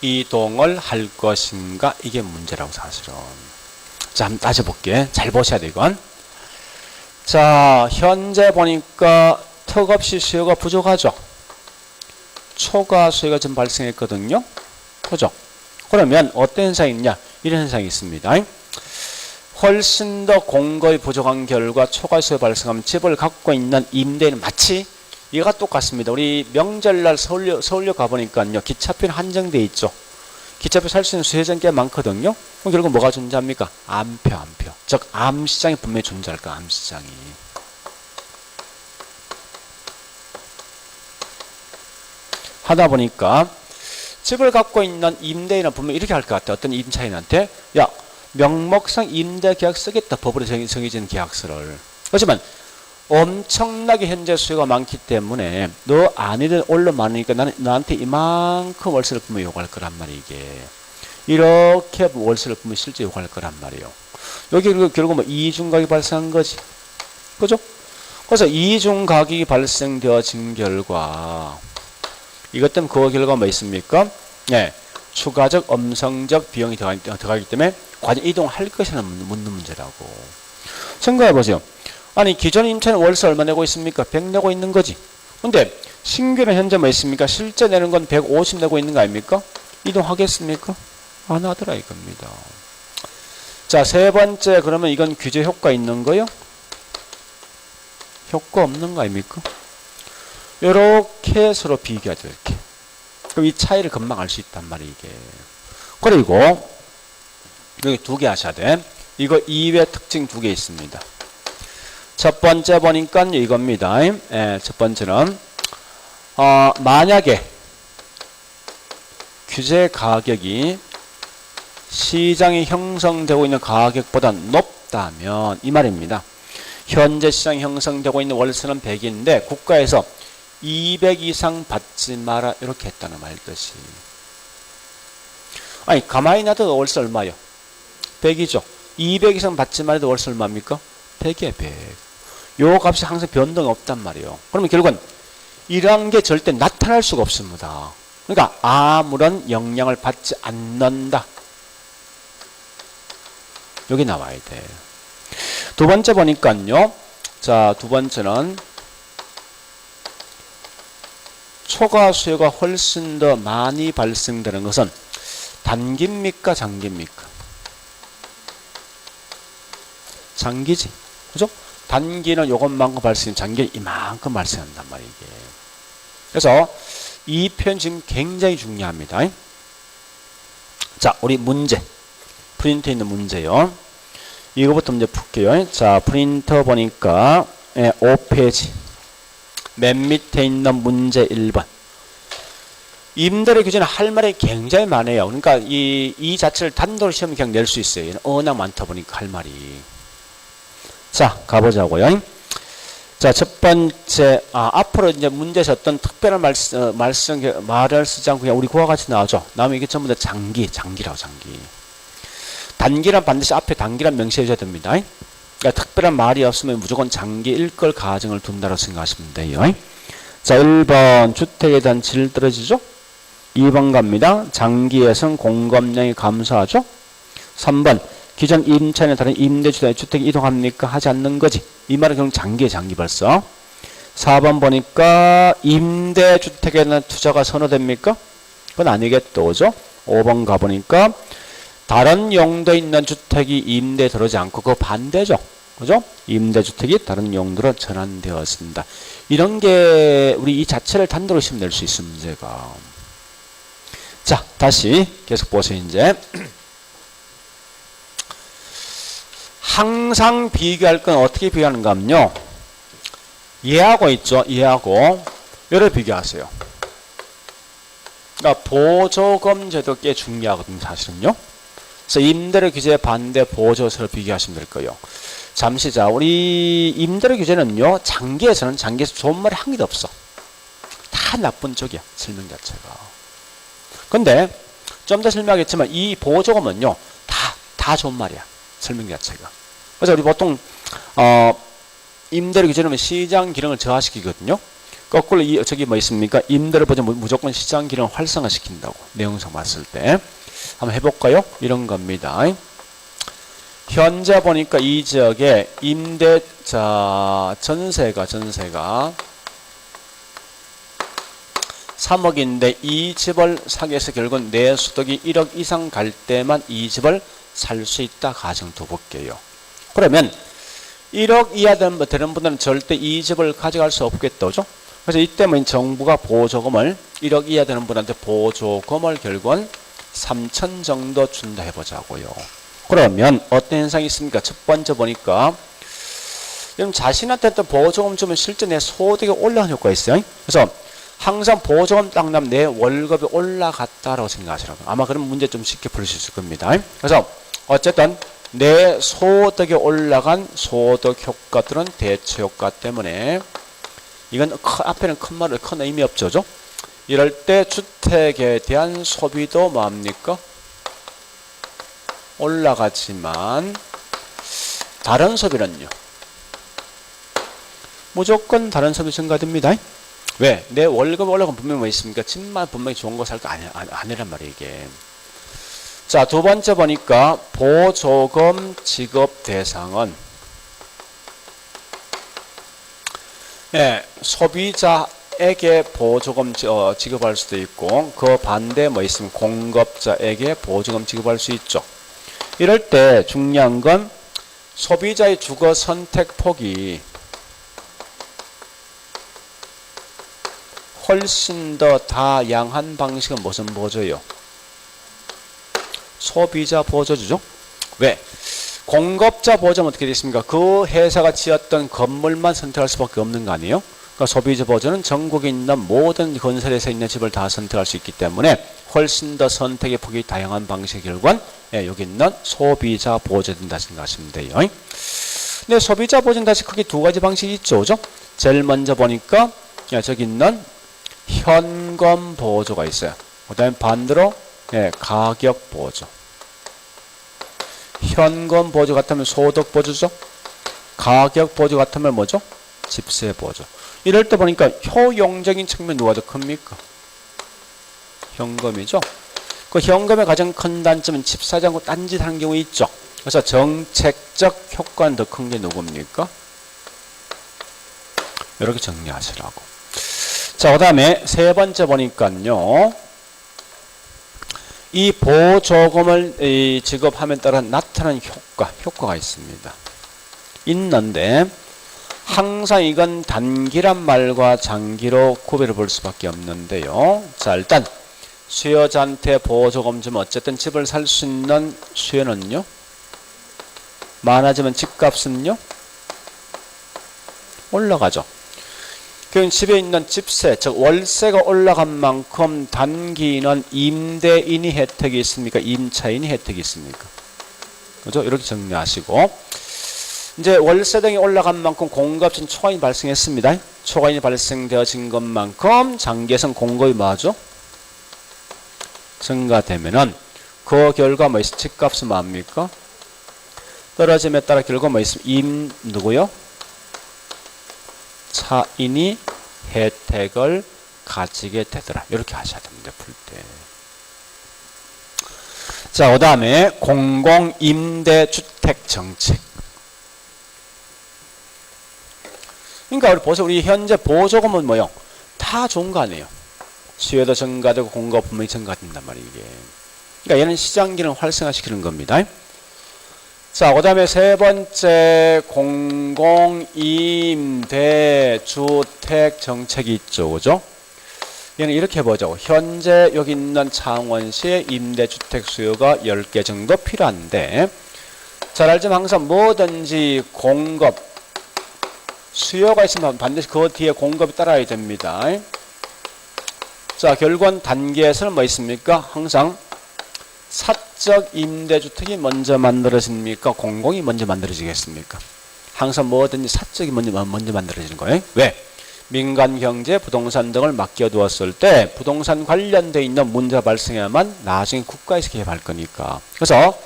A: 이동을 할 것인가? 이게 문제라고 사실은. 자, 한번 따져볼게. 잘 보셔야 돼 이건. 자, 현재 보니까 턱없이 수요가 부족하죠. 초과 수요가 좀 발생했거든요. 그죠? 그러면 어떤 현상이 있냐? 이런 현상이 있습니다. 훨씬 더 공급이 부족한 결과 초과 수요 발생하면 집을 갖고 있는 임대인은 마치 이가 똑같습니다. 우리 명절날 서울역 가보니까요. 기차표는 한정되어 있죠. 기차표 살 수 있는 수혜자는 꽤 많거든요. 그럼 결국 뭐가 존재합니까? 암표. 즉 암시장이 분명히 존재할 거야. 암시장이. 하다 보니까 집을 갖고 있는 임대인은 분명히 이렇게 할 것 같아. 어떤 임차인한테 야 명목상 임대계약 쓰겠다. 법으로 정해진 계약서를. 하지만 엄청나게 현재 수요가 많기 때문에 너 아니든 올라 많으니까 나한테 이만큼 월세를 분명히 요구할 거란 말이야 이게. 이렇게 월세를 분명히 실제 요구할 거란 말이에요. 여기 결국 뭐 이중가격이 발생한 거지. 그죠? 그래서 이중가격이 발생되어진 결과 이것 때문에 그 결과 뭐 있습니까? 네, 추가적 엄성적 비용이 들어가기 때문에 과연 이동할 것이냐 묻는 문제라고. 생각해보세요. 아니 기존 임차인은 월세 얼마 내고 있습니까? 100 내고 있는 거지. 근데 신규는 현재 뭐 있습니까? 실제 내는 건 150 내고 있는 거 아닙니까? 이동하겠습니까? 안 하더라 이겁니다. 자, 세 번째, 그러면 이건 규제 효과 있는 거요? 효과 없는 거 아닙니까? 요렇게 서로 비교하죠, 이렇게. 그럼 이 차이를 금방 알 수 있단 말이에요, 이게. 그리고, 여기 두 개 하셔야 돼. 이거 이외 특징 두 개 있습니다. 첫 번째 보니까 이겁니다. 예, 첫 번째는, 만약에 규제 가격이 시장이 형성되고 있는 가격보다 높다면, 이 말입니다. 현재 시장이 형성되고 있는 월세는 100인데, 국가에서 200 이상 받지 마라, 이렇게 했다는 말이것이. 아니, 가만히 놔둬도 월세 얼마요? 100이죠. 200 이상 받지 말아도 월세 얼마입니까? 100이에요, 100. 요 값이 항상 변동이 없단 말이에요. 그러면 결국은 이러한 게 절대 나타날 수가 없습니다. 그러니까 아무런 영향을 받지 않는다. 여기 나와야 돼. 두 번째 보니까요. 자, 두 번째는 초과 수요가 훨씬 더 많이 발생되는 것은 단기입니까? 장기입니까? 장기지. 그죠? 단기는 요것만큼 발생, 장기는 이만큼 발생한단 말이에요. 이게. 그래서 이 표현 지금 굉장히 중요합니다. 자, 우리 문제. 프린트에 있는 문제요. 이거부터 문제 풀게요. 자, 프린터 보니까 5페이지. 맨 밑에 있는 문제 1번. 임대료 규제는 할 말이 굉장히 많아요. 그러니까 이 자체를 단도로 시험에 그냥 낼 수 있어요. 워낙 많다 보니까 할 말이. 자, 가보자고요. 자, 첫 번째, 앞으로 이제 문제에서 어떤 특별한 말을 쓰지 않고 그냥 우리 그와 같이 나오죠. 나오면 이게 전부 다 장기라고, 장기. 단기란 반드시 앞에 단기란 명시해 줘야 됩니다. 그러니까 특별한 말이 없으면 무조건 장기일 걸 가정을 둔다고 생각하시면 돼요. 자, 1번 주택에 대한 질 떨어지죠. 2번 갑니다. 장기에선 공급량이 감소하죠. 3번 기존 임차인에 다른 임대주택에 주택이 이동합니까? 하지 않는 거지. 이 말은 그냥 장기에 장기 벌써. 4번 보니까 임대주택에 대한 투자가 선호됩니까? 그건 아니겠죠. 그죠? 5번 가보니까 다른 용도에 있는 주택이 임대에 들어오지 않고 그 반대죠. 그죠? 임대주택이 다른 용도로 전환되었습니다. 이런 게 우리 이 자체를 단도로 시험 낼 수 있는 문제가. 자, 다시 계속 보세요. 이제 항상 비교할 건 어떻게 비교하는가 하면요. 얘하고 있죠. 얘하고 얘를 비교하세요. 그러니까 보조금 제도 꽤 중요하거든요. 사실은요. 그래서 임대료 규제 반대 보조세를 비교하시면 될 거예요. 잠시 자, 우리 임대료 규제는요. 장기에서 좋은 말이 한 개도 없어. 다 나쁜 쪽이야. 설명 자체가. 근데 좀 더 설명하겠지만 이 보조금은요. 다 좋은 말이야. 설명 자체가. 그래서 우리 보통 임대료 규제는 시장 기능을 저하시키거든요. 거꾸로 저기 뭐 있습니까? 임대료 보전 무조건 시장 기능을 활성화시킨다고. 내용상 봤을 때. 한번 해볼까요? 이런 겁니다. 현재 보니까 이 지역에 전세가 3억인데 이 집을 사기 위해서 결국은 내 소득이 1억 이상 갈 때만 이 집을 살 수 있다 가정 둬볼게요. 그러면 1억 이하 되는 분들은 절대 이 집을 가져갈 수 없겠죠. 그래서 이때는 정부가 보조금을 1억 이하 되는 분한테 보조금을 결국은 3천 정도 준다 해보자고요. 그러면 어떤 현상이 있습니까? 첫 번째 보니까 여러분 자신한테 또 보조금 주면 실제 내 소득이 올라가는 효과가 있어요. 그래서 항상 보조금 딱 나면 내 월급이 올라갔다라고 생각하시라고요. 아마 그런 문제 좀 쉽게 풀 수 있을 겁니다. 그래서 어쨌든 내 소득이 올라간 소득 효과들은 대체 효과 때문에 이건 앞에는 큰 의미 없죠. 이럴 때 주택에 대한 소비도 뭐합니까? 올라가지만 다른 소비는요. 무조건 다른 소비 증가됩니다. 왜? 내 월급 올라가면 분명히 뭐 있습니까? 집만 분명히 좋은 거 살 거 아니란 말이에요. 이게. 자, 두 번째 보니까 보조금 지급 대상은 소비자에게 보조금 지급할 수도 있고 그 반대 뭐 있으면 공급자에게 보조금 지급할 수 있죠. 이럴 때 중요한 건 소비자의 주거 선택 폭이 훨씬 더 다양한 방식은 무슨 보조예요? 소비자 보조주죠. 왜? 공급자 보조는 어떻게 되어 있습니까? 그 회사가 지었던 건물만 선택할 수밖에 없는 거 아니에요? 그러니까 소비자 보조는 전국에 있는 모든 건설에서 있는 집을 다 선택할 수 있기 때문에 훨씬 더 선택의 폭이 다양한 방식의 결과는 여기 있는 소비자 보조가 된다 생각하시면 돼요. 근데 소비자 보조는 다시 크게 두 가지 방식이 있죠. 그죠? 제일 먼저 보니까 저기 있는 현금 보조가 있어요. 그 다음에 반대로 가격 보조. 현금 보조 같으면 소득 보조죠. 가격 보조 같으면 뭐죠? 집세 보조. 이럴 때 보니까 효용적인 측면 누가 더 큽니까? 현금이죠. 그 현금의 가장 큰 단점은 집 사지 않고 딴짓 하는 경우 있죠. 그래서 정책적 효과는 더 큰 게 누굽니까? 이렇게 정리하시라고. 자, 그 다음에 세 번째 보니까요. 이 보조금을 지급함에 따라 나타나는 효과가 있습니다. 있는데 항상 이건 단기란 말과 장기로 구별해 볼 수밖에 없는데요. 자, 일단 수요자한테 보조금 주면 어쨌든 집을 살 수 있는 수요는요. 많아지면 집값은요. 올라가죠. 그 집에 있는 집세, 즉 월세가 올라간 만큼 단기는 임대인이 혜택이 있습니까? 임차인이 혜택이 있습니까? 그죠? 이렇게 정리하시고 이제 월세 등이 올라간 만큼 공급진 초과인이 발생했습니다. 초과인이 발생되어진 것만큼 장기에선 공급이 뭐하죠? 증가되면은 그 결과 뭐 있어? 집값은 뭡니까? 떨어짐에 따라 결과 뭐 있습니까? 누구요? 차인이 혜택을 가지게 되더라. 이렇게 하셔야 됩니다. 풀 때. 자, 그 다음에 공공임대주택 정책. 그러니까 우리 보세요. 우리 현재 보조금은 뭐요? 다 좋은 거 아니에요. 수요도 증가되고 공급 분명히 증가된단 말이에요. 이게. 그러니까 얘는 시장 기능을 활성화시키는 겁니다. 자, 그 다음에 세 번째 공공임대주택 정책이 있죠. 그죠? 얘는 이렇게 보죠. 현재 여기 있는 창원시에 임대주택 수요가 10개 정도 필요한데 잘 알지만 항상 뭐든지 공급, 수요가 있으면 반드시 그 뒤에 공급이 따라야 됩니다. 자, 결국은 단계에서는 뭐 있습니까? 항상 사적 임대주택이 먼저 만들어집니까? 공공이 먼저 만들어지겠습니까? 항상 뭐든지 사적이 먼저 만들어지는 거예요. 왜? 민간 경제, 부동산 등을 맡겨두었을 때 부동산 관련되어 있는 문제가 발생해야만 나중에 국가에서 개입할 거니까. 그래서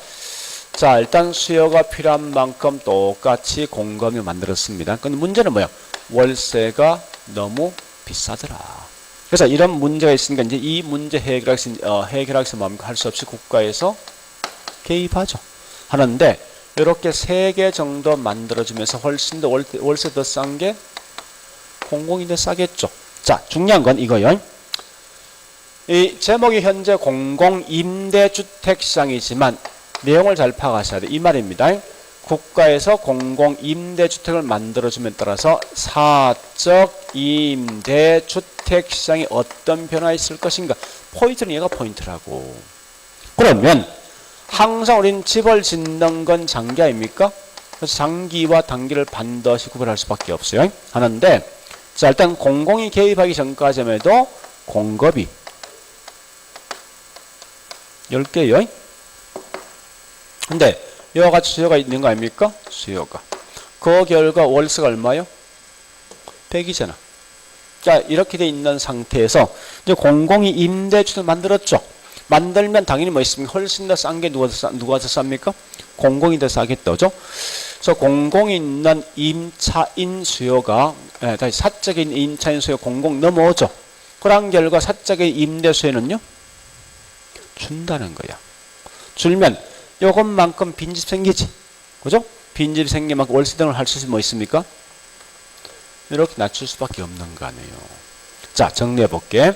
A: 자, 일단 수요가 필요한 만큼 똑같이 공급이 만들었습니다. 근데 문제는 뭐예요? 월세가 너무 비싸더라. 그래서 이런 문제가 있으니까 이제 이 문제 해결하기 위해서 뭡니까? 할 수 없이 국가에서 개입하죠. 하는데 이렇게 3개 정도 만들어주면서 훨씬 더 월세 더 싼 게 공공이 더 싸겠죠. 자, 중요한 건 이거요. 이 제목이 현재 공공임대주택 시장이지만 내용을 잘 파악하셔야 돼요. 이 말입니다. 국가에서 공공임대주택을 만들어줌에 따라서 사적 임대주택 시장에 어떤 변화가 있을 것인가. 포인트는 얘가 포인트라고. 그러면 항상 우리는 집을 짓는 건 장기 아닙니까? 그래서 장기와 단기를 반드시 구별할 수밖에 없어요. 하는데 자, 일단 공공이 개입하기 전까지만 해도 공급이 10개요. 근데 이와 같이 수요가 있는 거 아닙니까? 수요가. 그 결과 월세가 얼마요? 100이잖아. 자, 이렇게 돼 있는 상태에서 이제 공공이 임대주택을 만들었죠. 만들면 당연히 뭐 있습니까? 훨씬 더 싼 게 누가 더 쌉니까? 공공이 더 싸겠다. 그죠? 그래서 공공이 있는 임차인 수요가, 다시 사적인 임차인 수요 공공 넘어오죠. 그런 결과 사적인 임대 수요는요? 준다는 거야. 줄면 요것만큼 빈집 생기지. 그죠? 빈집 생기면 월세 등을 할 수 있으면 뭐 있습니까? 이렇게 낮출 수밖에 없는 거 아니에요. 자, 정리해 볼게.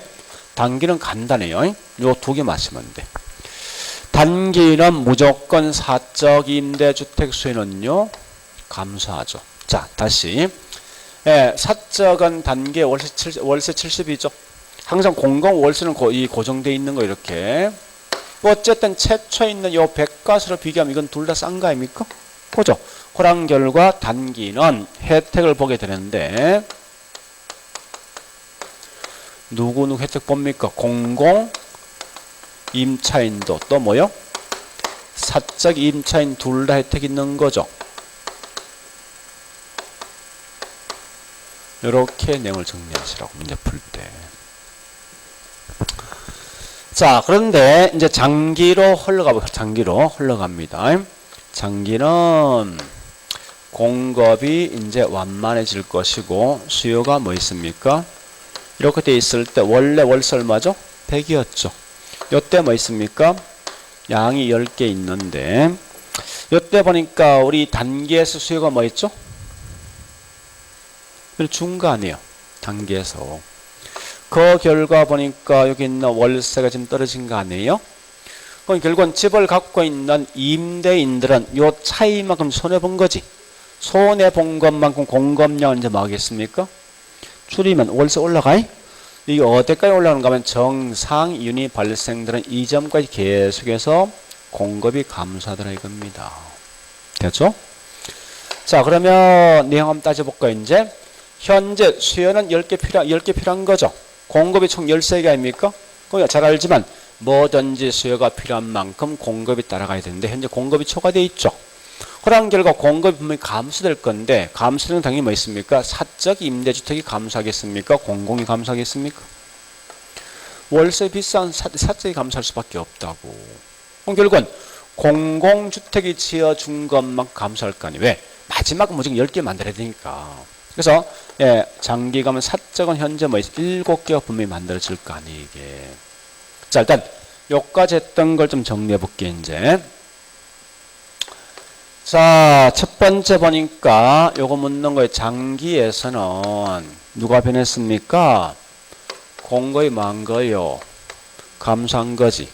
A: 단기는 간단해요. 요 2개 마시면 돼. 단기는 무조건 사적 임대주택 수요는요 감소하죠. 자, 다시. 예, 사적은 단기 월세 70이죠. 항상 공공 월세는 고정되어 있는 거 이렇게. 어쨌든 최초에 있는 요 백과수로 비교하면 이건 둘 다 싼 거 아닙니까? 그죠? 그런 결과 단기는 혜택을 보게 되는데 누구 혜택 봅니까? 공공 임차인도 또 뭐요? 사적 임차인 둘 다 혜택 있는 거죠. 이렇게 내용을 정리하시라고 문제 풀 때. 자, 그런데 이제 장기로 흘러갑니다. 장기는 공급이 이제 완만해질 것이고 수요가 뭐 있습니까? 이렇게 돼 있을 때 원래 월세 얼마죠? 100이었죠. 요때 뭐 있습니까? 양이 10개 있는데 요때 보니까 우리 단기에서 수요가 뭐 있죠? 중간이에요. 단기에서. 그 결과 보니까 여기 있는 월세가 지금 떨어진 거 아니에요? 그럼 결국은 집을 갖고 있는 임대인들은 요 차이만큼 손해본 거지. 손해본 것만큼 공급량은 이제 뭐 하겠습니까? 줄이면 월세 올라가요? 이게 어디까지 올라가는가 하면 정상이윤이 발생되는 이 점까지 계속해서 공급이 감소하더라 이겁니다. 됐죠? 자, 그러면 내용 한번 따져볼까요, 이제? 현재 수요는 10개 필요한 거죠. 공급이 총 13개 아닙니까? 잘 알지만 뭐든지 수요가 필요한 만큼 공급이 따라가야 되는데 현재 공급이 초과되어 있죠. 그런 결과 공급이 분명히 감소될 건데 감소는 당연히 뭐 있습니까? 사적 임대주택이 감소하겠습니까? 공공이 감소하겠습니까? 월세 비싼 사적이 감소할 수밖에 없다고. 그럼 결국은 공공주택이 지어준 것만 감소할 거 아니에요. 왜? 마지막은 무조건 10개 만들어야 되니까. 그래서 예, 장기 가면 사적은 현재 뭐 7개가 분명히 만들어질 거 아니에요 이게. 자, 일단 여기까지 했던 걸 좀 정리해 볼게요 이제. 자, 첫 번째 보니까 요거 묻는 거예요. 장기에서는 누가 변했습니까? 공급이 많은 거예요. 감소한 거지.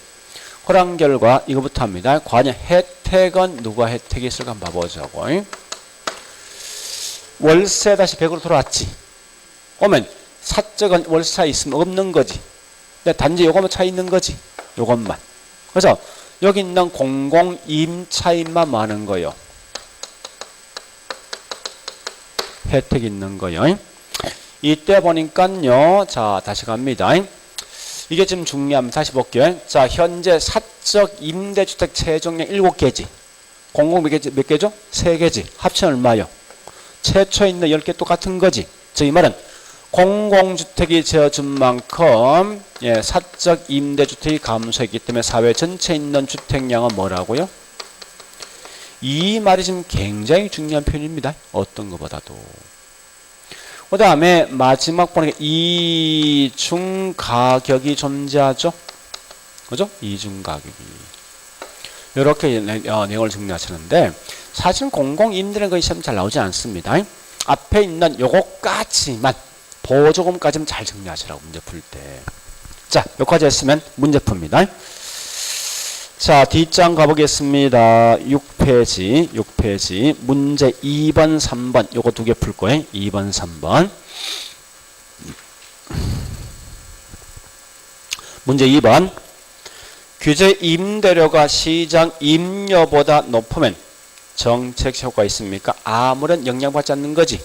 A: 그런 결과 이거부터 합니다. 과연 혜택은 누가 혜택이 있을까 한번 봐보자고. 월세 다시 100으로 돌아왔지. 오면 사적은 월세 차이 있으면 없는 거지. 근데 단지 요것만 차이 있는 거지. 요것만. 그래서 여기 있는 공공 임차인만 많은 거예요. 혜택 있는 거예요. 이때 보니까요. 자, 다시 갑니다. 이게 지금 중요합니다. 다시 볼게요. 자, 현재 사적 임대주택 최종량 7개지. 공공 몇 개죠? 3개지. 합치면 얼마요? 최초에 있는 10개 똑같은 거지. 즉, 이 말은 공공주택이 지어준 만큼 예, 사적 임대주택이 감소했기 때문에 사회 전체에 있는 주택량은 뭐라고요? 이 말이 지금 굉장히 중요한 표현입니다. 어떤 것보다도. 그 다음에 마지막 보니까 이중가격이 존재하죠. 그죠? 이중가격이. 이렇게 내용을 정리하시는데 사실 공공임대는 거의 시험 잘 나오지 않습니다. 앞에 있는 요거까지만 보조금까지는 잘 정리하시라고 문제 풀 때. 자, 여기까지 했으면 문제 풉니다. 자, 뒷장 가보겠습니다. 6페이지 문제 2번 3번 요거 2개 풀 거예요. 2번 3번 문제 2번 규제 임대료가 시장 임료보다 높으면 정책 효과 있습니까? 아무런 영향받지 않는 거지.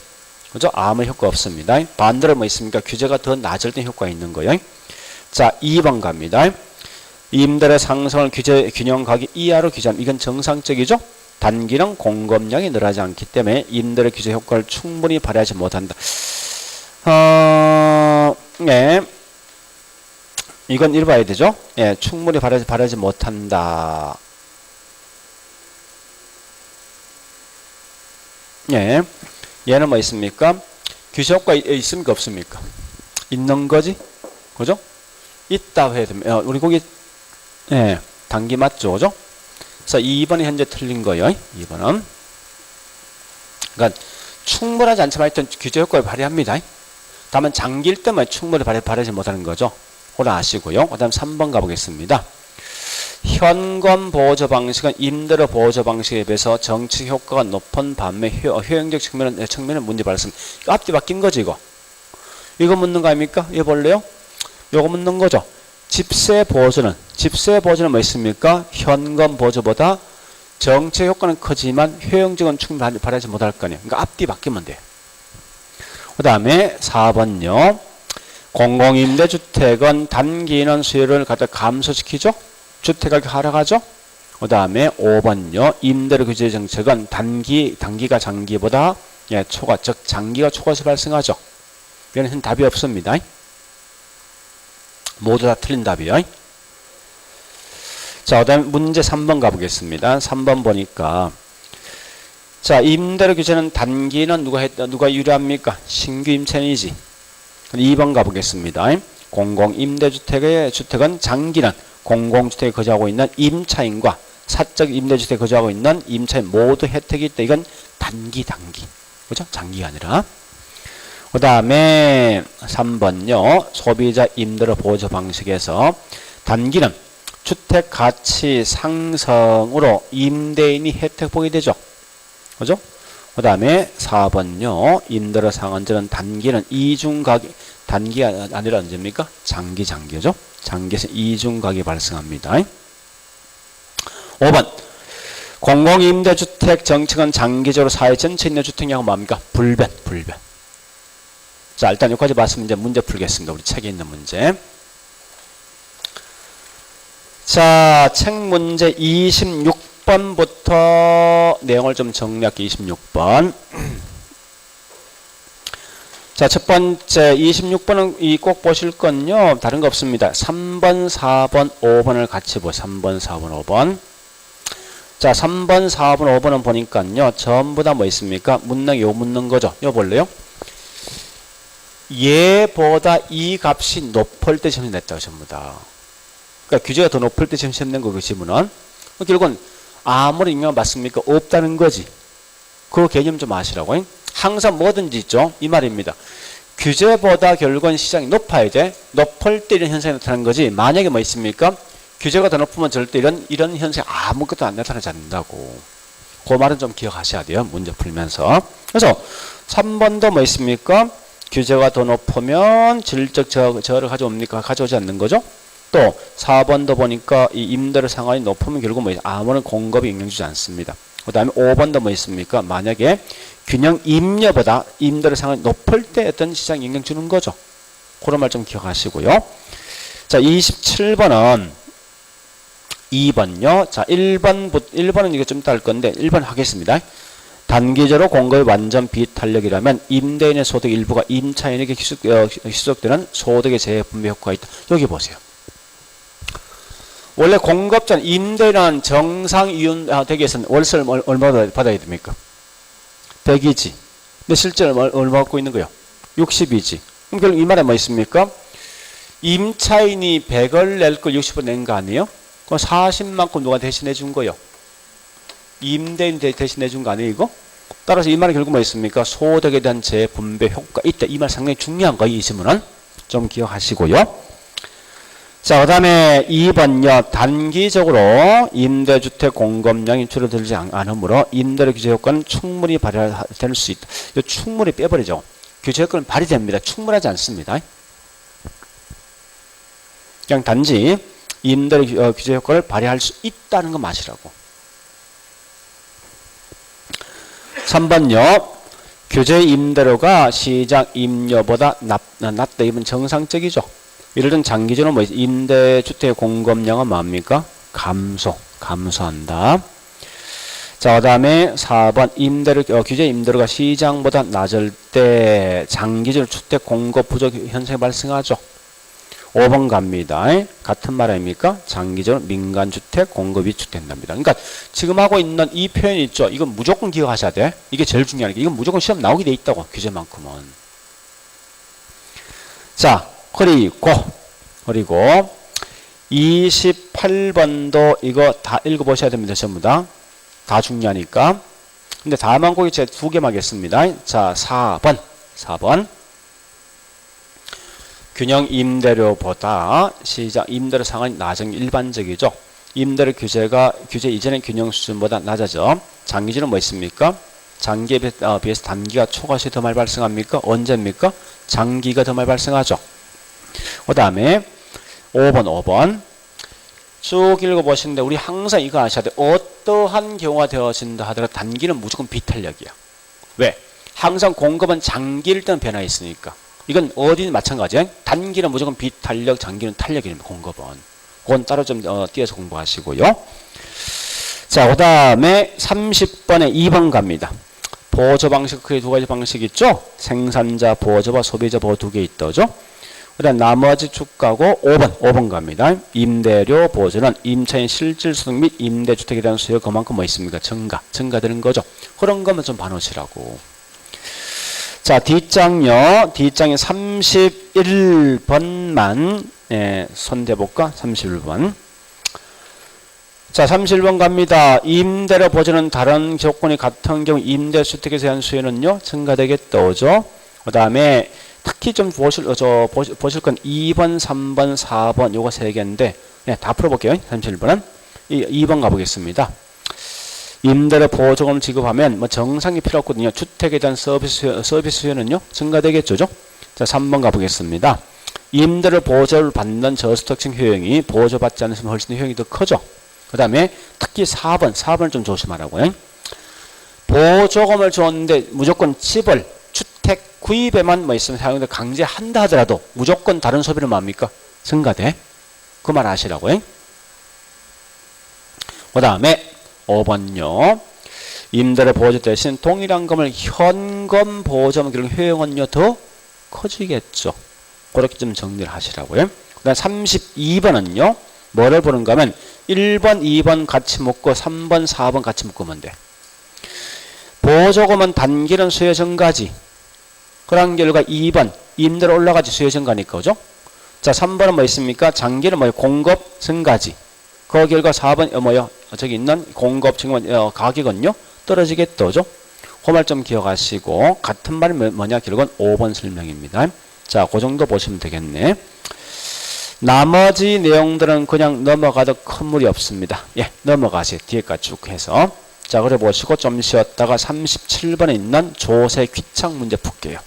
A: 그죠? 아무 효과 없습니다. 반대로 뭐 있습니까? 규제가 더 낮을 때 효과가 있는 거예요. 자, 2번 갑니다. 임대료 상승을 규제 균형 가격 이하로 규제하면 이건 정상적이죠? 단기는 공급량이 늘어나지 않기 때문에 임대료 규제 효과를 충분히 발휘하지 못한다. 네. 이건 읽어봐야 되죠? 예, 충분히 발휘하지 못한다. 예. 얘는 뭐 있습니까? 규제 효과 있습니까? 없습니까? 있는 거지? 그죠? 있다 해야 됩니다. 우리 거기, 예, 단기 맞죠? 그죠? 그래서 2번이 현재 틀린 거예요. 2번은. 그러니까, 충분하지 않지만 일단 규제 효과를 발휘합니다. 다만 장기일 때만 충분히 발휘하지 못하는 거죠. 그걸 아시고요. 그 다음 3번 가보겠습니다. 현금 보조 방식은 임대료 보조 방식에 비해서 정책 효과가 높은 반면 효용적 측면은 문제 발생. 앞뒤 바뀐 거지 이거. 이거 묻는 거 아닙니까? 이거 볼래요? 이거 묻는 거죠. 집세 보조는 뭐 있습니까? 현금 보조보다 정책 효과는 크지만 효용적은 충분히 발휘하지 못할 거 아니에요. 그러니까 앞뒤 바뀌면 돼요. 그 다음에 4번요. 공공임대주택은 단기인원 수요를 갖다 감소시키죠. 주택가격 하락하죠. 그 다음에 5번요. 임대료 규제 정책은 단기가 장기보다 즉 장기가 초과해서 발생하죠. 이거는 답이 없습니다. 모두 다 틀린 답이에요. 자, 그 다음에 문제 3번 가보겠습니다. 3번 보니까 자, 임대료 규제는 단기는 누가 유리합니까? 신규 임차인이지. 2번 가보겠습니다. 공공임대주택은 장기는 공공주택에 거주하고 있는 임차인과 사적 임대주택에 거주하고 있는 임차인 모두 혜택이 있다. 이건 단기. 그죠? 장기가 아니라. 그 다음에 3번요. 소비자 임대료 보조 방식에서 단기는 주택 가치 상승으로 임대인이 혜택 보게 되죠. 그죠? 그 다음에 4번요. 임대료 상한제는 단기는 이중가격, 단기가 아니라 언제입니까? 장기죠. 장기에서 이중가격이 발생합니다. 5번. 공공임대주택 정책은 장기적으로 사회 전체 있는 주택량은 뭡니까? 불변. 자, 일단 여기까지 봤으면 이제 문제 풀겠습니다. 우리 책에 있는 문제. 자, 책 문제 26번부터 내용을 좀 정리할게요. 26번. 자, 첫 번째 26번은 꼭 보실 건요. 다른 거 없습니다. 3번, 4번, 5번을 같이 보세요. 3번, 4번, 5번. 자, 3번, 4번, 5번은 보니까요. 전부 다 뭐 있습니까? 묻는 거죠. 이거 볼래요? 얘보다 이 값이 높을 때 점수 냈다고 전부 다. 그러니까 규제가 더 높을 때 점수 낸 거 그 지문은. 결국은 아무리 인용을 받습니까? 없다는 거지. 그 개념 좀 아시라고. 항상 뭐든지 있죠. 이 말입니다. 규제보다 결국은 시장이 높아야 돼. 높을 때 이런 현상이 나타나는 거지. 만약에 뭐 있습니까? 규제가 더 높으면 절대 이런 현상이 아무것도 안 나타나지 않는다고. 그 말은 좀 기억하셔야 돼요. 문제 풀면서. 그래서 3번도 뭐 있습니까? 규제가 더 높으면 질적 저하를 가져옵니까? 가져오지 않는 거죠. 또 4번도 보니까 이 임대료 상한이 높으면 결국 뭐 아무런 공급이 영향 주지 않습니다. 그 다음에 5번도 뭐 있습니까? 만약에 균형 임여보다 임대료 상한이 높을 때 어떤 시장 영향 주는 거죠. 그런 말 좀 기억하시고요. 자, 27번은 2번요. 자, 1번은 이거 좀 이따 할 건데 1번 하겠습니다. 단기적으로 공급의 완전 비탄력이라면 임대인의 소득 일부가 임차인에게 희석되는 소득의 재분배 효과가 있다. 여기 보세요. 원래 공급자는 임대인은 정상 이윤 되기 위해서는 월세를 얼마 받아야 됩니까? 100이지. 근데 실제로 얼마 받고 있는 거예요? 60이지. 그럼 결국 이 말에 뭐 있습니까? 임차인이 100을 낼 걸 60을 낸 거 아니에요? 그럼 40만큼 누가 대신해 준 거예요? 임대인이 대신해 준 거 아니에요, 이거? 따라서 이 말은 결국 뭐 있습니까? 소득에 대한 재분배 효과 있다. 이 말 상당히 중요한 거예요, 이 질문은. 좀 기억하시고요. 자, 그 다음에 2번요. 단기적으로 임대주택 공급량이 줄어들지 않으므로 임대료 규제 효과는 충분히 발휘될 수 있다. 이거 충분히 빼버리죠. 규제 효과는 발휘됩니다. 충분하지 않습니다. 그냥 단지 임대료 규제 효과를 발휘할 수 있다는 거 마시라고. 3번요. 규제 임대료가 시장 임료보다 낮다. 이건 정상적이죠. 예를 들면 장기적으로 뭐 임대주택 공급량은 뭡니까? 감소한다. 자, 그 다음에 4번 규제 임대료가 시장보다 낮을 때 장기적으로 주택 공급 부족 현상이 발생하죠. 5번 갑니다. 같은 말 아닙니까? 장기적으로 민간주택 공급이 축된답니다. 그러니까 지금 하고 있는 이 표현이 있죠. 이건 무조건 기억하셔야 돼. 이게 제일 중요하니까. 이건 무조건 시험 나오게 돼 있다고. 규제만큼은. 자, 그리고 28번도 이거 다 읽어보셔야 됩니다. 전부 다. 다 중요하니까. 근데 다만 거기 제가 2개만 하겠습니다. 자, 4번. 균형 임대료보다 시장 임대료 상한이 낮은 게 일반적이죠. 임대료 규제 이전의 균형 수준보다 낮아져. 장기주는 뭐 있습니까? 장기에 비해서 단기가 초과시 더 많이 발생합니까? 언제입니까? 장기가 더 많이 발생하죠. 그 다음에 5번 쭉 읽어보시는데 우리 항상 이거 아셔야 돼요. 어떠한 경우가 되어진다 하더라도 단기는 무조건 비탄력이야. 왜? 항상 공급은 장기일 때는 변화 있으니까. 이건 어디든 마찬가지야. 단기는 무조건 비탄력, 장기는 탄력입니다. 공급은. 그건 따로 좀 띄어서 공부하시고요. 자, 그 다음에 30번에 2번 갑니다. 보조 방식 크게 두 가지 방식 있죠? 생산자 보조와 소비자 보조 두 개 있더죠? 그 다음 나머지 쭉 가고 5번 갑니다. 임대료 보조는 임차인 실질 소득 및 임대주택에 대한 수요 그만큼 뭐 있습니까? 증가되는 거죠. 그런 거면 좀 봐놓으시라고. 자, 뒷장요. 뒷장에 31번만 손대볼까? 31번. 자, 31번 갑니다. 임대료 보조는 다른 조건이 같은 경우 임대주택에 대한 수요는요 증가되겠다죠. 그 다음에 특히 좀 보실 건 2번, 3번, 4번 요거 세 개인데 다 풀어볼게요. 31번은 2번 가보겠습니다. 임대료 보조금을 지급하면 뭐 정상이 필요 없거든요. 주택에 대한 서비스 수요는요 증가되겠죠. 자, 3번 가보겠습니다. 임대료 보조를 받는 저소득층 효용이 보조받지 않으면 훨씬 효용이 더 크죠. 그 다음에 특히 4번을 좀 조심하라고요. 보조금을 줬는데 무조건 집을 주택 구입에만 뭐 있으면 사용을 강제한다 하더라도 무조건 다른 소비는 뭡니까? 증가돼. 그 말 아시라고요. 그 다음에 5번요. 임대료 보조 대신 동일한 금을 현금 보조하면 결국 효용은요 더 커지겠죠. 그렇게 좀 정리를 하시라고요. 그 다음 32번은요. 뭐를 보는가 하면 1번, 2번 같이 묶고 3번, 4번 같이 묶으면 돼. 보조금은 단기는 수요 증가지. 그런 결과 2번 임대료 올라가지 수요 증가니까 그죠? 자, 3번은 뭐 있습니까? 장기는 뭐예요? 공급 증가지. 그 결과 4번 뭐요? 저기 있는 공급 증가 가격은요 떨어지겠다 그죠? 그 말 좀 기억하시고 같은 말이 뭐냐? 결국은 5번 설명입니다. 자, 그 정도 보시면 되겠네. 나머지 내용들은 그냥 넘어가도 큰 무리 없습니다. 예, 넘어가세요. 뒤에까지 쭉 해서. 자, 그래 보시고 좀 쉬었다가 37번에 있는 조세 귀착 문제 풀게요.